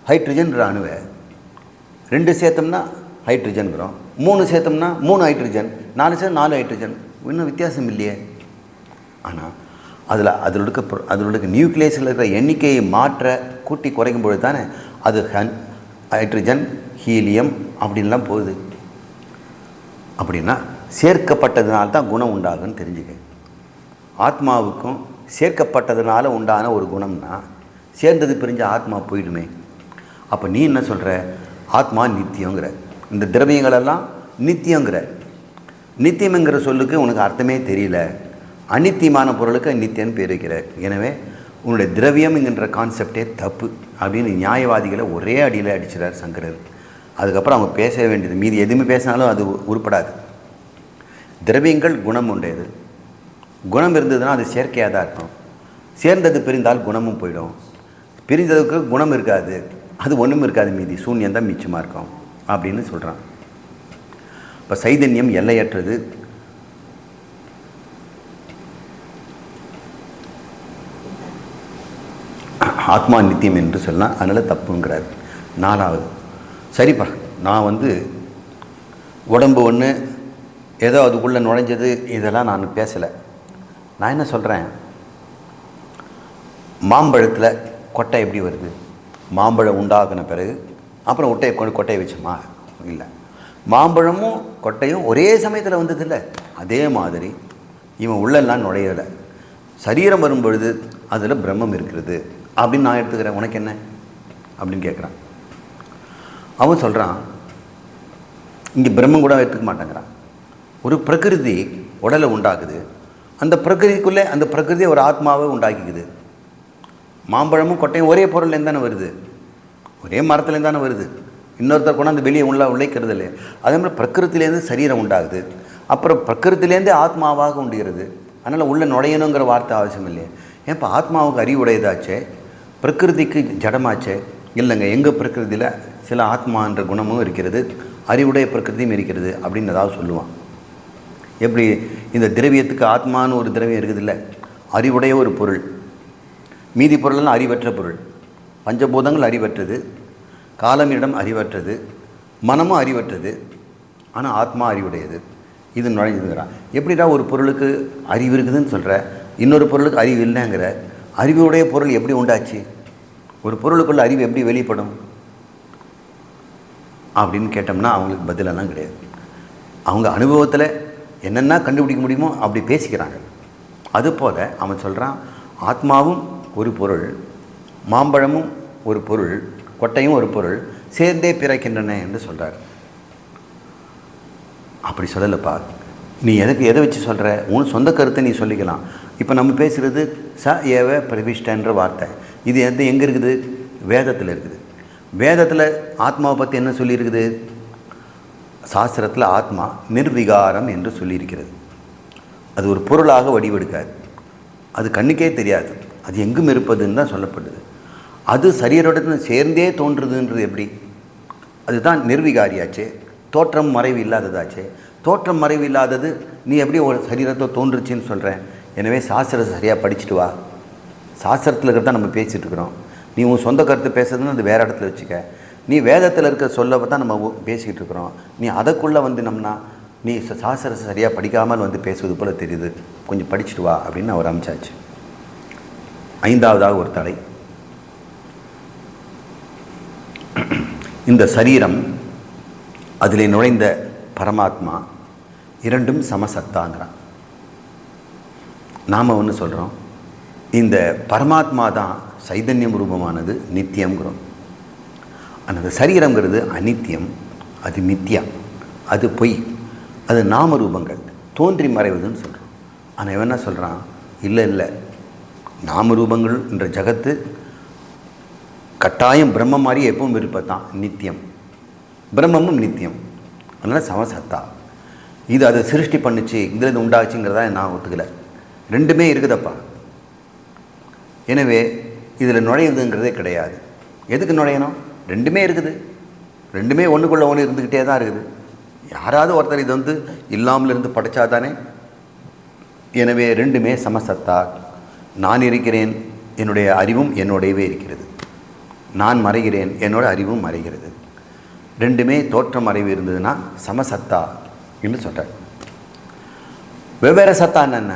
ஹைட்ரஜன்ற அணுவை 2 சேர்த்தோம்னா ஹைட்ரஜன்கிறோம், 3 சேர்த்தோம்னா 3 ஹைட்ரஜன், 4 சேர்த்து 4 ஹைட்ரஜன். இன்னும் வித்தியாசம் இல்லையே. ஆனால் அதோட நியூக்ளியஸில் இருக்கிற எண்ணிக்கையை மாற்ற கூட்டி குறைக்கும் பொழுது தானே அது ஹைட்ரஜன், ஹீலியம் அப்படின்லாம் போகுது. அப்படின்னா சேர்க்கப்பட்டதுனால தான் குணம் உண்டாகுன்னு தெரிஞ்சுக்க. ஆத்மாவுக்கும் சேர்க்கப்பட்டதுனால உண்டான ஒரு குணம்னா சேர்ந்தது பிரிஞ்ச ஆத்மா போயிடுமே. அப்போ நீ என்ன சொல்கிற? ஆத்மா நித்தியங்கிற, இந்த திரவியங்களெல்லாம் நித்தியங்கிற. நித்தியம்ங்கிற சொல்லுக்கு உனக்கு அர்த்தமே தெரியல. அநித்தியமான பொருளுக்கு நித்தியன்னு பேர் வைக்கிற. எனவே உன்னுடைய திரவியம் என்கின்ற கான்செப்டே தப்பு அப்படின்னு நியாயவாதிகளை ஒரே அடியில் அடிச்சிடார் சங்கரர். அதுக்கப்புறம் அவங்க பேச வேண்டியது மீதி எதுவுமே பேசினாலும் அது உருப்படாது. திரவியங்கள் குணம் உடையது. குணம் இருந்ததுன்னா அது செயற்கையாக தான் இருக்கும். சேர்ந்தது பிரிந்தால் குணமும் போயிடும். பிரிந்ததுக்கு குணம் இருக்காது, அது ஒன்றும் இருக்காது, மீதி சூன்யந்தான் மிச்சமாக இருக்கும் அப்படின்னு சொல்கிறான். இப்போ சைதன்யம் எல்லையற்றது. ஆத்மா நித்தியம் என்று சொல்லலாம், அதனால் தப்புங்கிறார். 4வது, சரிப்பா நான் உடம்பு ஒன்று ஏதோ அதுக்குள்ளே நுழைஞ்சது இதெல்லாம் நான் பேசலை. நான் என்ன சொல்கிறேன், மாம்பழத்தில் கொட்டை எப்படி வருது? மாம்பழம் உண்டாகின பிறகு அப்புறம் கொட்டையை வச்சோமா? இல்லை. மாம்பழமும் கொட்டையும் ஒரே சமயத்தில் வந்ததில்லை. அதே மாதிரி இவன் உள்ளெல்லாம் நுழையலை. சரீரம் வரும்பொழுது அதில் பிரம்மம் இருக்கிறது அப்படின்னு நான் எடுத்துக்கிறேன். உனக்கு என்ன அப்படின்னு கேட்குறான். அவன் சொல்கிறான், இங்கே பிரம்மம் கூட எடுத்துக்க மாட்டேங்கிறான். ஒரு பிரகிருதி உடலை உண்டாக்குது, அந்த பிரகிருதிக்குள்ளே அந்த பிரகிருதியை ஒரு ஆத்மாவை உண்டாக்கிக்குது. மாம்பழமும் கொட்டையும் ஒரே பொருள்லேருந்து தானே வருது, ஒரே மரத்துலேருந்து தானே வருது. இன்னொருத்தர் கொண்டாந்து வெளியே உழைக்கிறது இல்லையா? அதே மாதிரி பிரகிருத்திலேருந்து சரீரம் உண்டாகுது, அப்புறம் பிரகிருத்திலேருந்தே ஆத்மாவாக உண்டுகிறது. அதனால் உள்ள நுழையணுங்கிற வார்த்தை அவசியம் இல்லையே. ஏன் இப்போ ஆத்மாவுக்கு அறிவுடையதாச்சே, பிரகிருதிக்கு ஜடமாச்சே? இல்லைங்க, எங்கள் பிரகிருதியில் சில ஆத்மான்ற குணமும் இருக்கிறது, அறிவுடைய பிரகிருதியும் இருக்கிறது அப்படின்னு ஏதாவது சொல்லுவான். எப்படி இந்த திரவியத்துக்கு ஆத்மானு ஒரு திரவியம் இருக்குது இல்லை, அறிவுடைய ஒரு பொருள். மீதி பொருளெல்லாம் அறிவற்ற பொருள். பஞ்சபூதங்கள் அறிவற்றது, காலம் இடம் அறிவற்றது, மனமும் அறிவற்றது. ஆனால் ஆத்மா அறிவுடையது. இது நுழைஞ்சுங்கிறான். எப்படிடா ஒரு பொருளுக்கு அறிவு இருக்குதுன்னு சொல்கிற, இன்னொரு பொருளுக்கு அறிவு இல்லைங்கிற? அறிவுடைய பொருள் எப்படி உண்டாச்சு? ஒரு பொருளுக்குள்ள அறிவு எப்படி வெளிப்படும் அப்படின்னு கேட்டோம்னா அவங்களுக்கு பதிலெல்லாம் கிடையாது. அவங்க அனுபவத்தில் என்னென்ன கண்டுபிடிக்க முடியுமோ அப்படி பேசிக்கிறாங்க. அதுபோல் அவன் சொல்கிறான், ஆத்மாவும் ஒரு பொருள், மாம்பழமும் ஒரு பொருள், கொட்டையும் ஒரு பொருள், சேர்ந்தே பிறக்கின்றன என்று சொல்கிறார். அப்படி சொல்லலைப்பா. நீ எதை வச்சு சொல்கிற? உன் சொந்த கருத்தை நீ சொல்லிக்கலாம். இப்போ நம்ம பேசுகிறது ச ஏவ பிரவிஷ்டன்ற வார்த்தை. இது எங்கே இருக்குது? வேதத்தில் இருக்குது. வேதத்தில் ஆத்மாவை பற்றி என்ன சொல்லியிருக்குது? சாஸ்திரத்தில் ஆத்மா நிர்விகாரம் என்று சொல்லியிருக்கிறது. அது ஒரு பொருளாக வடிவெடுக்காது, அது கண்ணுக்கே தெரியாது, அது எங்கும் இருப்பதுன்னு தான் சொல்லப்படுது. அது சரீரோடத்தில் சேர்ந்தே தோன்றுதுன்றது எப்படி? அதுதான் நிர்விகாரியாச்சே, தோற்றம் மறைவு இல்லாததாச்சே. தோற்றம் மறைவு இல்லாதது நீ எப்படி ஒரு சரீரத்தை தோன்றுச்சின்னு சொல்கிறேன்? எனவே சாஸ்திரத்தை சரியாக படிச்சுட்டு வா. சாஸ்திரத்தில் இருக்கிறத நம்ம பேசிகிட்டு இருக்கிறோம். நீ உன் சொந்த கருத்து பேசுறதுன்னு அது வேறு இடத்துல வச்சுக்க. நீ வேதத்தில் இருக்க சொல்ல தான் நம்ம பேசிக்கிட்டு இருக்கிறோம். நீ அதுக்குள்ளே நம்மனா நீ சாஸ்திரத்தை சரியாக படிக்காமல் பேசுவது போல் தெரியுது. கொஞ்சம் படிச்சுட்டு வா அப்படின்னு அவர் அமைச்சாச்சு. 5வதாக ஒரு தடை, இந்த சரீரம் அதிலே நுழைந்த பரமாத்மா இரண்டும் சமசத்தாங்கிறான். நாம் ஒன்று சொல்கிறோம், இந்த பரமாத்மா தான் சைதன்யம் ரூபமானது, நித்தியங்கிறோம். அந்த சரீரங்கிறது அநித்தியம், அது மித்தியா, அது பொய், அது நாம ரூபங்கள், தோன்றி மறைவதுன்னு சொல்கிறோம். ஆனால் இவன் என்ன சொல்கிறான்? இல்லை, நாம ரூபங்கள் என்ற ஜகத்து கட்டாயம் பிரம்மம் மாதிரி எப்பவும் இருப்பதான் நித்தியம், பிரம்மமும் நித்தியம், அதனால் சமசத்தா. இது அதை சிருஷ்டி பண்ணிச்சு, இதில் உண்டாச்சுங்கிறதா நான் ஒத்துக்கலை. ரெண்டுமே இருக்குதப்பா. எனவே இதில் நுழையுதுங்கிறதே கிடையாது. எதுக்கு நுழையணும்? ரெண்டுமே இருக்குது, ரெண்டுமே ஒன்றுக்குள்ளே ஒன்று இருந்துக்கிட்டே தான் இருக்குது. யாராவது ஒருத்தர் இது இல்லாமல் இருந்து படைச்சா தானே. எனவே ரெண்டுமே சமசத்தா. நான் இருக்கிறேன், என்னுடைய அறிவும் என்னோடையவே இருக்கிறது. நான் மறைகிறேன், என்னோட அறிவும் மறைகிறது. ரெண்டுமே தோற்றம் மறைவு இருந்ததுன்னா சமசத்தா என்று சொல்கிறார். வெவ்வேறு சத்தா என்ன?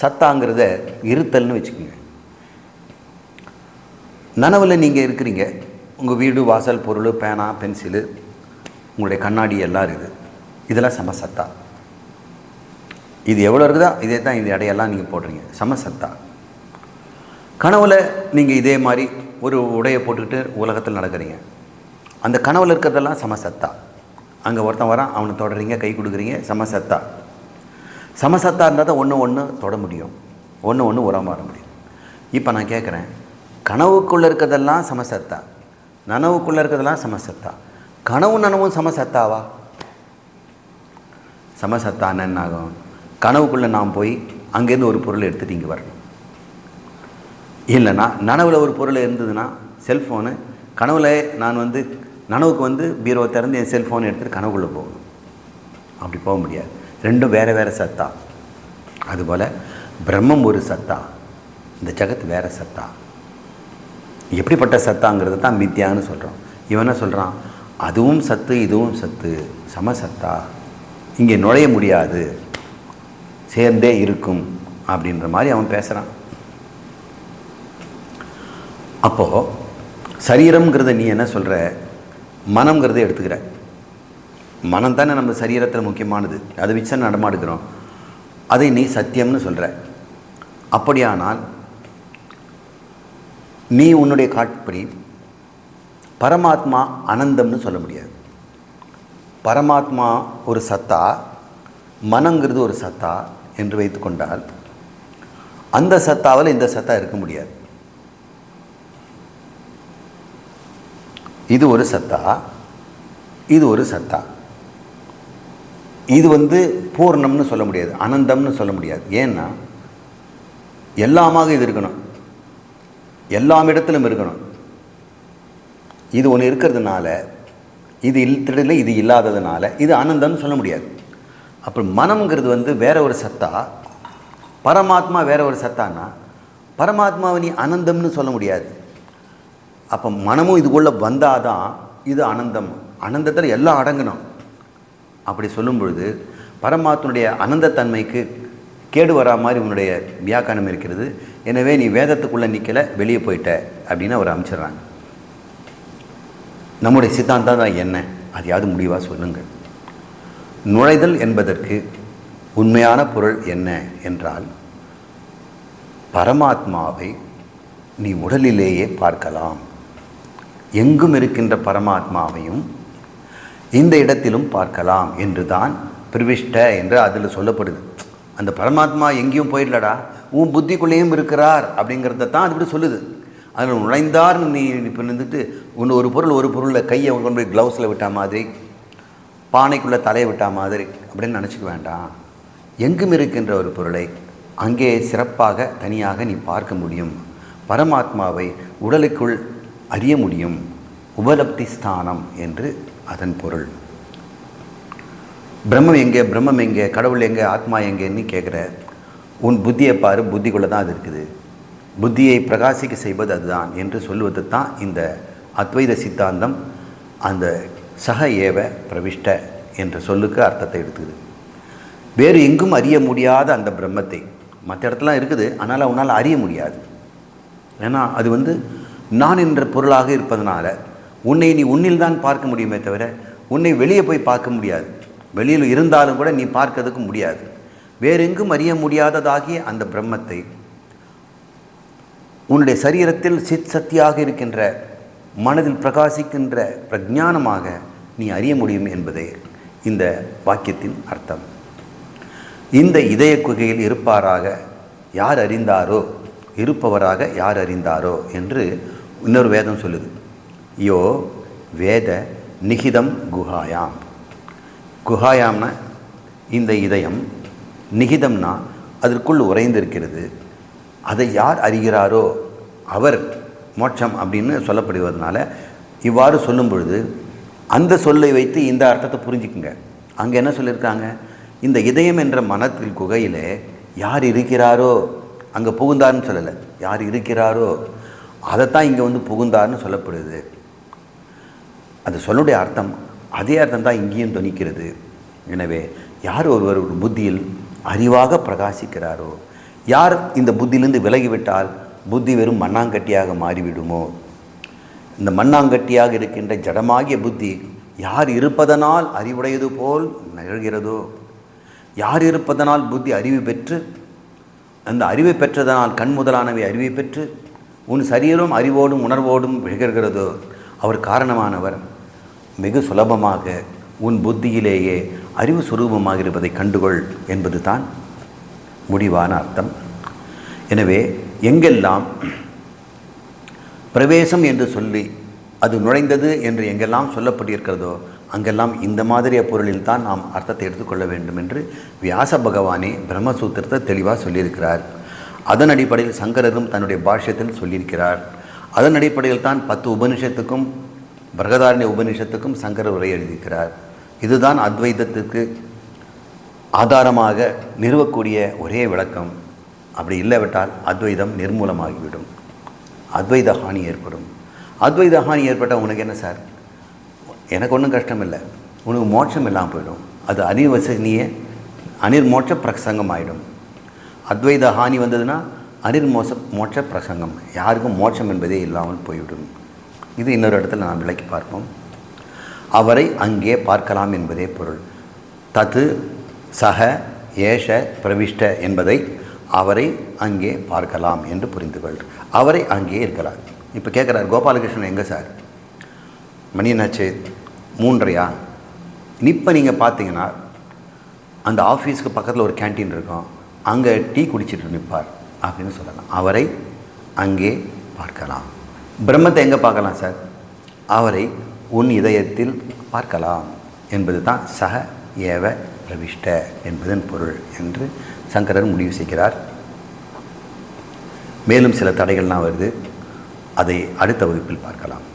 சத்தாங்கிறத இருத்தல்னு வச்சுக்கோங்க. நனவில் நீங்கள் இருக்கிறீங்க, உங்கள் வீடு, வாசல், பொருள், பேனா, பென்சிலு, உங்களுடைய கண்ணாடி எல்லாம் இருக்குது. இதெல்லாம் சமசத்தா. இது எவ்வளோ இருக்குதோ இதே தான் இந்த இடையெல்லாம் நீங்கள் போடுறீங்க, சமசத்தா. கனவில் நீங்கள் இதே மாதிரி ஒரு உடையை போட்டுக்கிட்டு உலகத்தில் நடக்கிறீங்க. அந்த கனவில் இருக்கிறதெல்லாம் சமசத்தா. அங்கே ஒருத்தன் வரான், அவனை தொடறீங்க, கை கொடுக்குறீங்க, சமசத்தா. சமசத்தா இருந்தால் தான் ஒன்று தொட முடியும், ஒன்று உரமாற முடியும். இப்போ நான் கேட்குறேன், கனவுக்குள்ளே இருக்கிறதெல்லாம் சமசத்தா, நனவுக்குள்ளே இருக்கிறதெல்லாம் சமசத்தா. கனவு நனவும் சமசத்தாவா? சமசத்தான்னு என்ன ஆகும்? கனவுக்குள்ளே நான் போய் அங்கேருந்து ஒரு பொருளை எடுத்துகிட்டு இங்கே வரணும். இல்லைன்னா நனவில் ஒரு பொருள் இருந்ததுன்னா செல்ஃபோனு, கனவில் நான் நனவுக்கு பீரோவை திறந்து என் செல்ஃபோனை எடுத்துகிட்டு கனவுக்குள்ளே போகணும். அப்படி போக முடியாது. ரெண்டும் வேறு வேறு சத்தா. அதுபோல் பிரம்மம் ஒரு சத்தா, இந்த ஜகத் வேறு சத்தா. எப்படிப்பட்ட சத்தாங்கிறது தான் மித்யான்னு சொல்கிறோம். இவன் என்ன சொல்கிறான்? அதுவும் சத்து இதுவும் சத்து, சமசத்தா, இங்கே நுழைய முடியாது, சேர்ந்தே இருக்கும் அப்படின்ற மாதிரி அவன் பேசுகிறான். அப்போது சரீரம்ங்கிறத நீ என்ன சொல்கிற? மனம்ங்கிறத எடுத்துக்கிற. மனம் தானே நம்ம சரீரத்தில் முக்கியமானது, அதை வச்சு நடமாடுக்கிறோம். அதை நீ சத்தியம்னு சொல்கிற. அப்படியானால் நீ உன்னுடைய காட்படி பரமாத்மா அனந்தம்னு சொல்ல முடியாது. பரமாத்மா ஒரு சத்தா, மனங்கிறது ஒரு சத்தா என்று வைத்துக்கொண்டால் அந்த சத்தாவில் இந்த சத்தா இருக்க முடியாது. இது ஒரு சத்தா, இது ஒரு சத்தா. இது பூர்ணம்னு சொல்ல முடியாது, அனந்தம்னு சொல்ல முடியாது. ஏன்னா எல்லாமாக இது இருக்கணும், எல்லாம் இடத்திலும் இருக்கணும். இது ஒன்று இருக்கிறதுனால, இது இல்லை, இது இல்லாததுனால இது ஆனந்தம்னு சொல்ல முடியாது. அப்புறம் மனம்ங்கிறது வேற ஒரு சத்தா, பரமாத்மா வேற ஒரு சத்தானா பரமாத்மாவை நீ அனந்தம்னு சொல்ல முடியாது. அப்போ மனமும் இதுக்குள்ளே வந்தாதான் இது ஆனந்தம். ஆனந்தத்தில் எல்லாம் அடங்கணும். அப்படி சொல்லும் பொழுது பரமாத்மனுடைய அனந்தத்தன்மைக்கு கேடு வரா மாதிரி உன்னுடைய வியாக்கியானம் இருக்கிறது. எனவே நீ வேதத்துக்குள்ளே நிற்கலை, வெளியே போயிட்ட அப்படின்னு அவர் அமைச்சிடுறாங்க. நம்முடைய சித்தாந்தம் தான் என்ன? அதையாவது முடிவாக சொல்லுங்கள். நுழைதல் என்பதற்கு உண்மையான பொருள் என்ன என்றால், பரமாத்மாவை நீ உடலிலேயே பார்க்கலாம். எங்கும் இருக்கின்ற பரமாத்மாவையும் இந்த இடத்திலும் பார்க்கலாம் என்று தான் பிரவிஷ்ட என்று அதில் சொல்லப்படுது. அந்த பரமாத்மா எங்கேயும் போயிடலடா, உன் புத்திக்குள்ளேயும் இருக்கிறார் அப்படிங்கிறத தான் அது இப்படி சொல்லுது. அதில் நுழைந்தார்னு நீ இப்போ ஒன்று ஒரு பொருளில் கையை கொண்டு போய் க்ளவுஸில் விட்டா மாதிரி, பானைக்குள்ளே தலையை விட்டா மாதிரி அப்படின்னு நினச்சிக்க வேண்டாம். எங்கும் இருக்கின்ற ஒரு பொருளை அங்கே சிறப்பாக தனியாக நீ பார்க்க முடியும். பரமாத்மாவை உடலுக்குள் அறிய முடியும். உபலப்தி ஸ்தானம் என்று அதன் பொருள். பிரம்மம் எங்கே, கடவுள் எங்கே, ஆத்மா எங்கேன்னு கேட்குற. உன் புத்தியை பாரு, புத்திக்குள்ளே தான் அது இருக்குது. புத்தியை பிரகாசிக்க செய்வது அதுதான் என்று சொல்லுவது தான் இந்த அத்வைத சித்தாந்தம். அந்த சக ஏவ பிரவிஷ்ட என்ற சொல்லுக்கு அர்த்தத்தை எடுத்துக்குது. வேறு எங்கும் அறிய முடியாத அந்த பிரம்மத்தை, மற்ற இடத்துலாம் இருக்குது, ஆனால் உன்னால் அறிய முடியாது. ஏன்னா அது நான் என்ற பொருளாக இருப்பதனால உன்னை நீ உன்னில் தான் பார்க்க முடியுமே தவிர உன்னை வெளியே போய் பார்க்க முடியாது. வெளியில் இருந்தாலும் கூட நீ பார்க்கறதுக்கு முடியாது. வேறெங்கும் அறிய முடியாததாகிய அந்த பிரம்மத்தை உன்னுடைய சரீரத்தில் சித் சக்தியாக இருக்கின்ற, மனதில் பிரகாசிக்கின்ற பிரஜானமாக நீ அறிய முடியும் என்பதே இந்த வாக்கியத்தின் அர்த்தம். இந்த இதய குகையில் இருப்பாராக யார் அறிந்தாரோ, இருப்பவராக யார் அறிந்தாரோ என்று இன்னொரு வேதம் சொல்லுது. யோ வேத நிகிதம் குஹாயாம். குஹாயாம்னா இந்த இதயம், நிகிதம்னா அதற்குள் உறைந்திருக்கிறது. அதை யார் அறிகிறாரோ அவர் மோட்சம் அப்படின்னு சொல்லப்படுவதனால இவ்வாறு சொல்லும் பொழுது அந்த சொல்லை வைத்து இந்த அர்த்தத்தை புரிஞ்சுக்குங்க. அங்கே என்ன சொல்லியிருக்காங்க? இந்த இதயம் என்ற மனத்தில் குகையிலே யார் இருக்கிறாரோ, அங்கே புகுந்தார்னு சொல்லலை, யார் இருக்கிறாரோ அதைத்தான் இங்கே புகுந்தார்னு சொல்லப்படுது. அது சொல்லுடைய அர்த்தம் அதே அர்த்தம் தான் இங்கேயும் துணிக்கிறது. எனவே யார் ஒருவர் ஒரு புத்தியில் அறிவாக பிரகாசிக்கிறாரோ, யார் இந்த புத்தியிலிருந்து விலகிவிட்டால் புத்தி வெறும் மண்ணாங்கட்டியாக மாறிவிடுமோ, இந்த மண்ணாங்கட்டியாக இருக்கின்ற ஜடமாகிய புத்தி யார் இருப்பதனால் அறிவுடையது போல் நிகழ்கிறதோ, யார் இருப்பதனால் புத்தி அறிவு பெற்று, அந்த அறிவை பெற்றதனால் கண் முதலானவை அறிவை பெற்று உன் சரீரம் அறிவோடும் உணர்வோடும் விழுகிறதோ அவர் காரணமானவர் மிக சுலபமாக உன் புத்தியிலேயே அறிவு சுரூபமாக இருப்பதை கண்டுகொள் என்பது தான் முடிவான அர்த்தம். எனவே எங்கெல்லாம் பிரவேசம் என்று சொல்லி அது நுழைந்தது என்று எங்கெல்லாம் சொல்லப்பட்டிருக்கிறதோ அங்கெல்லாம் இந்த மாதிரிய பொருளில் தான் நாம் அர்த்தத்தை எடுத்துக்கொள்ள வேண்டும் என்று வியாச பகவானே பிரம்மசூத்திரத்தை தெளிவாக சொல்லியிருக்கிறார். அதன் அடிப்படையில் சங்கரரும் தன்னுடைய பாஷ்யத்தில் சொல்லியிருக்கிறார். அதன் அடிப்படையில் தான் 10 உபனிஷத்துக்கும் பிரகதாரண்ய உபனிஷத்துக்கும் சங்கரர் உரை எழுதியிருக்கிறார். இதுதான் அத்வைதத்துக்கு ஆதாரமாக நிறுவக்கூடிய ஒரே விளக்கம். அப்படி இல்லாவிட்டால் அத்வைதம் நிர்மூலமாகிவிடும், அத்வைத ஹானி ஏற்படும். அத்வைத ஹானி ஏற்பட்டால் உனக்கு என்ன சார்? எனக்கு ஒன்றும் கஷ்டம் இல்லை, உனக்கு மோட்சம் இல்லாமல் போயிடும். அது அனிர்வசனிய அனிர்மோட்ச பிரசங்கம் ஆகிடும். அத்வைத ஹானி வந்ததுன்னா மோட்ச பிரசங்கம், யாருக்கும் மோட்சம் என்பதே இல்லாமல் போய்விடும். இது இன்னொரு இடத்துல நாம் விளக்கி பார்ப்போம். அவரை அங்கே பார்க்கலாம் என்பதே பொருள். தத்து சக ஏஷ பிரவிஷ்ட என்பதை அவரை அங்கே பார்க்கலாம் என்று புரிந்து கொள். அவரை அங்கே இருக்கிறார். இப்போ கேட்குறார், கோபாலகிருஷ்ணன் எங்கே சார்? மணி என்னாச்சு? 3:30. இப்போ நீங்கள் பார்த்தீங்கன்னா அந்த ஆஃபீஸுக்கு பக்கத்தில் ஒரு கேன்டீன் இருக்கும், அங்கே டீ குடிச்சிட்டு நிற்பார் அப்படின்னு சொல்லலாம். அவரை அங்கே பார்க்கலாம். பிரம்மத்தை எங்கே பார்க்கலாம் சார்? அவரை உன் இதயத்தில் பார்க்கலாம் என்பது தான் சக ஏவ பிரவிஷ்ட என்பதன் பொருள் என்று சங்கரர் முடிவு செய்கிறார். மேலும் சில தடைகள்லாம் வருது, அதை அடுத்த வகுப்பில் பார்க்கலாம்.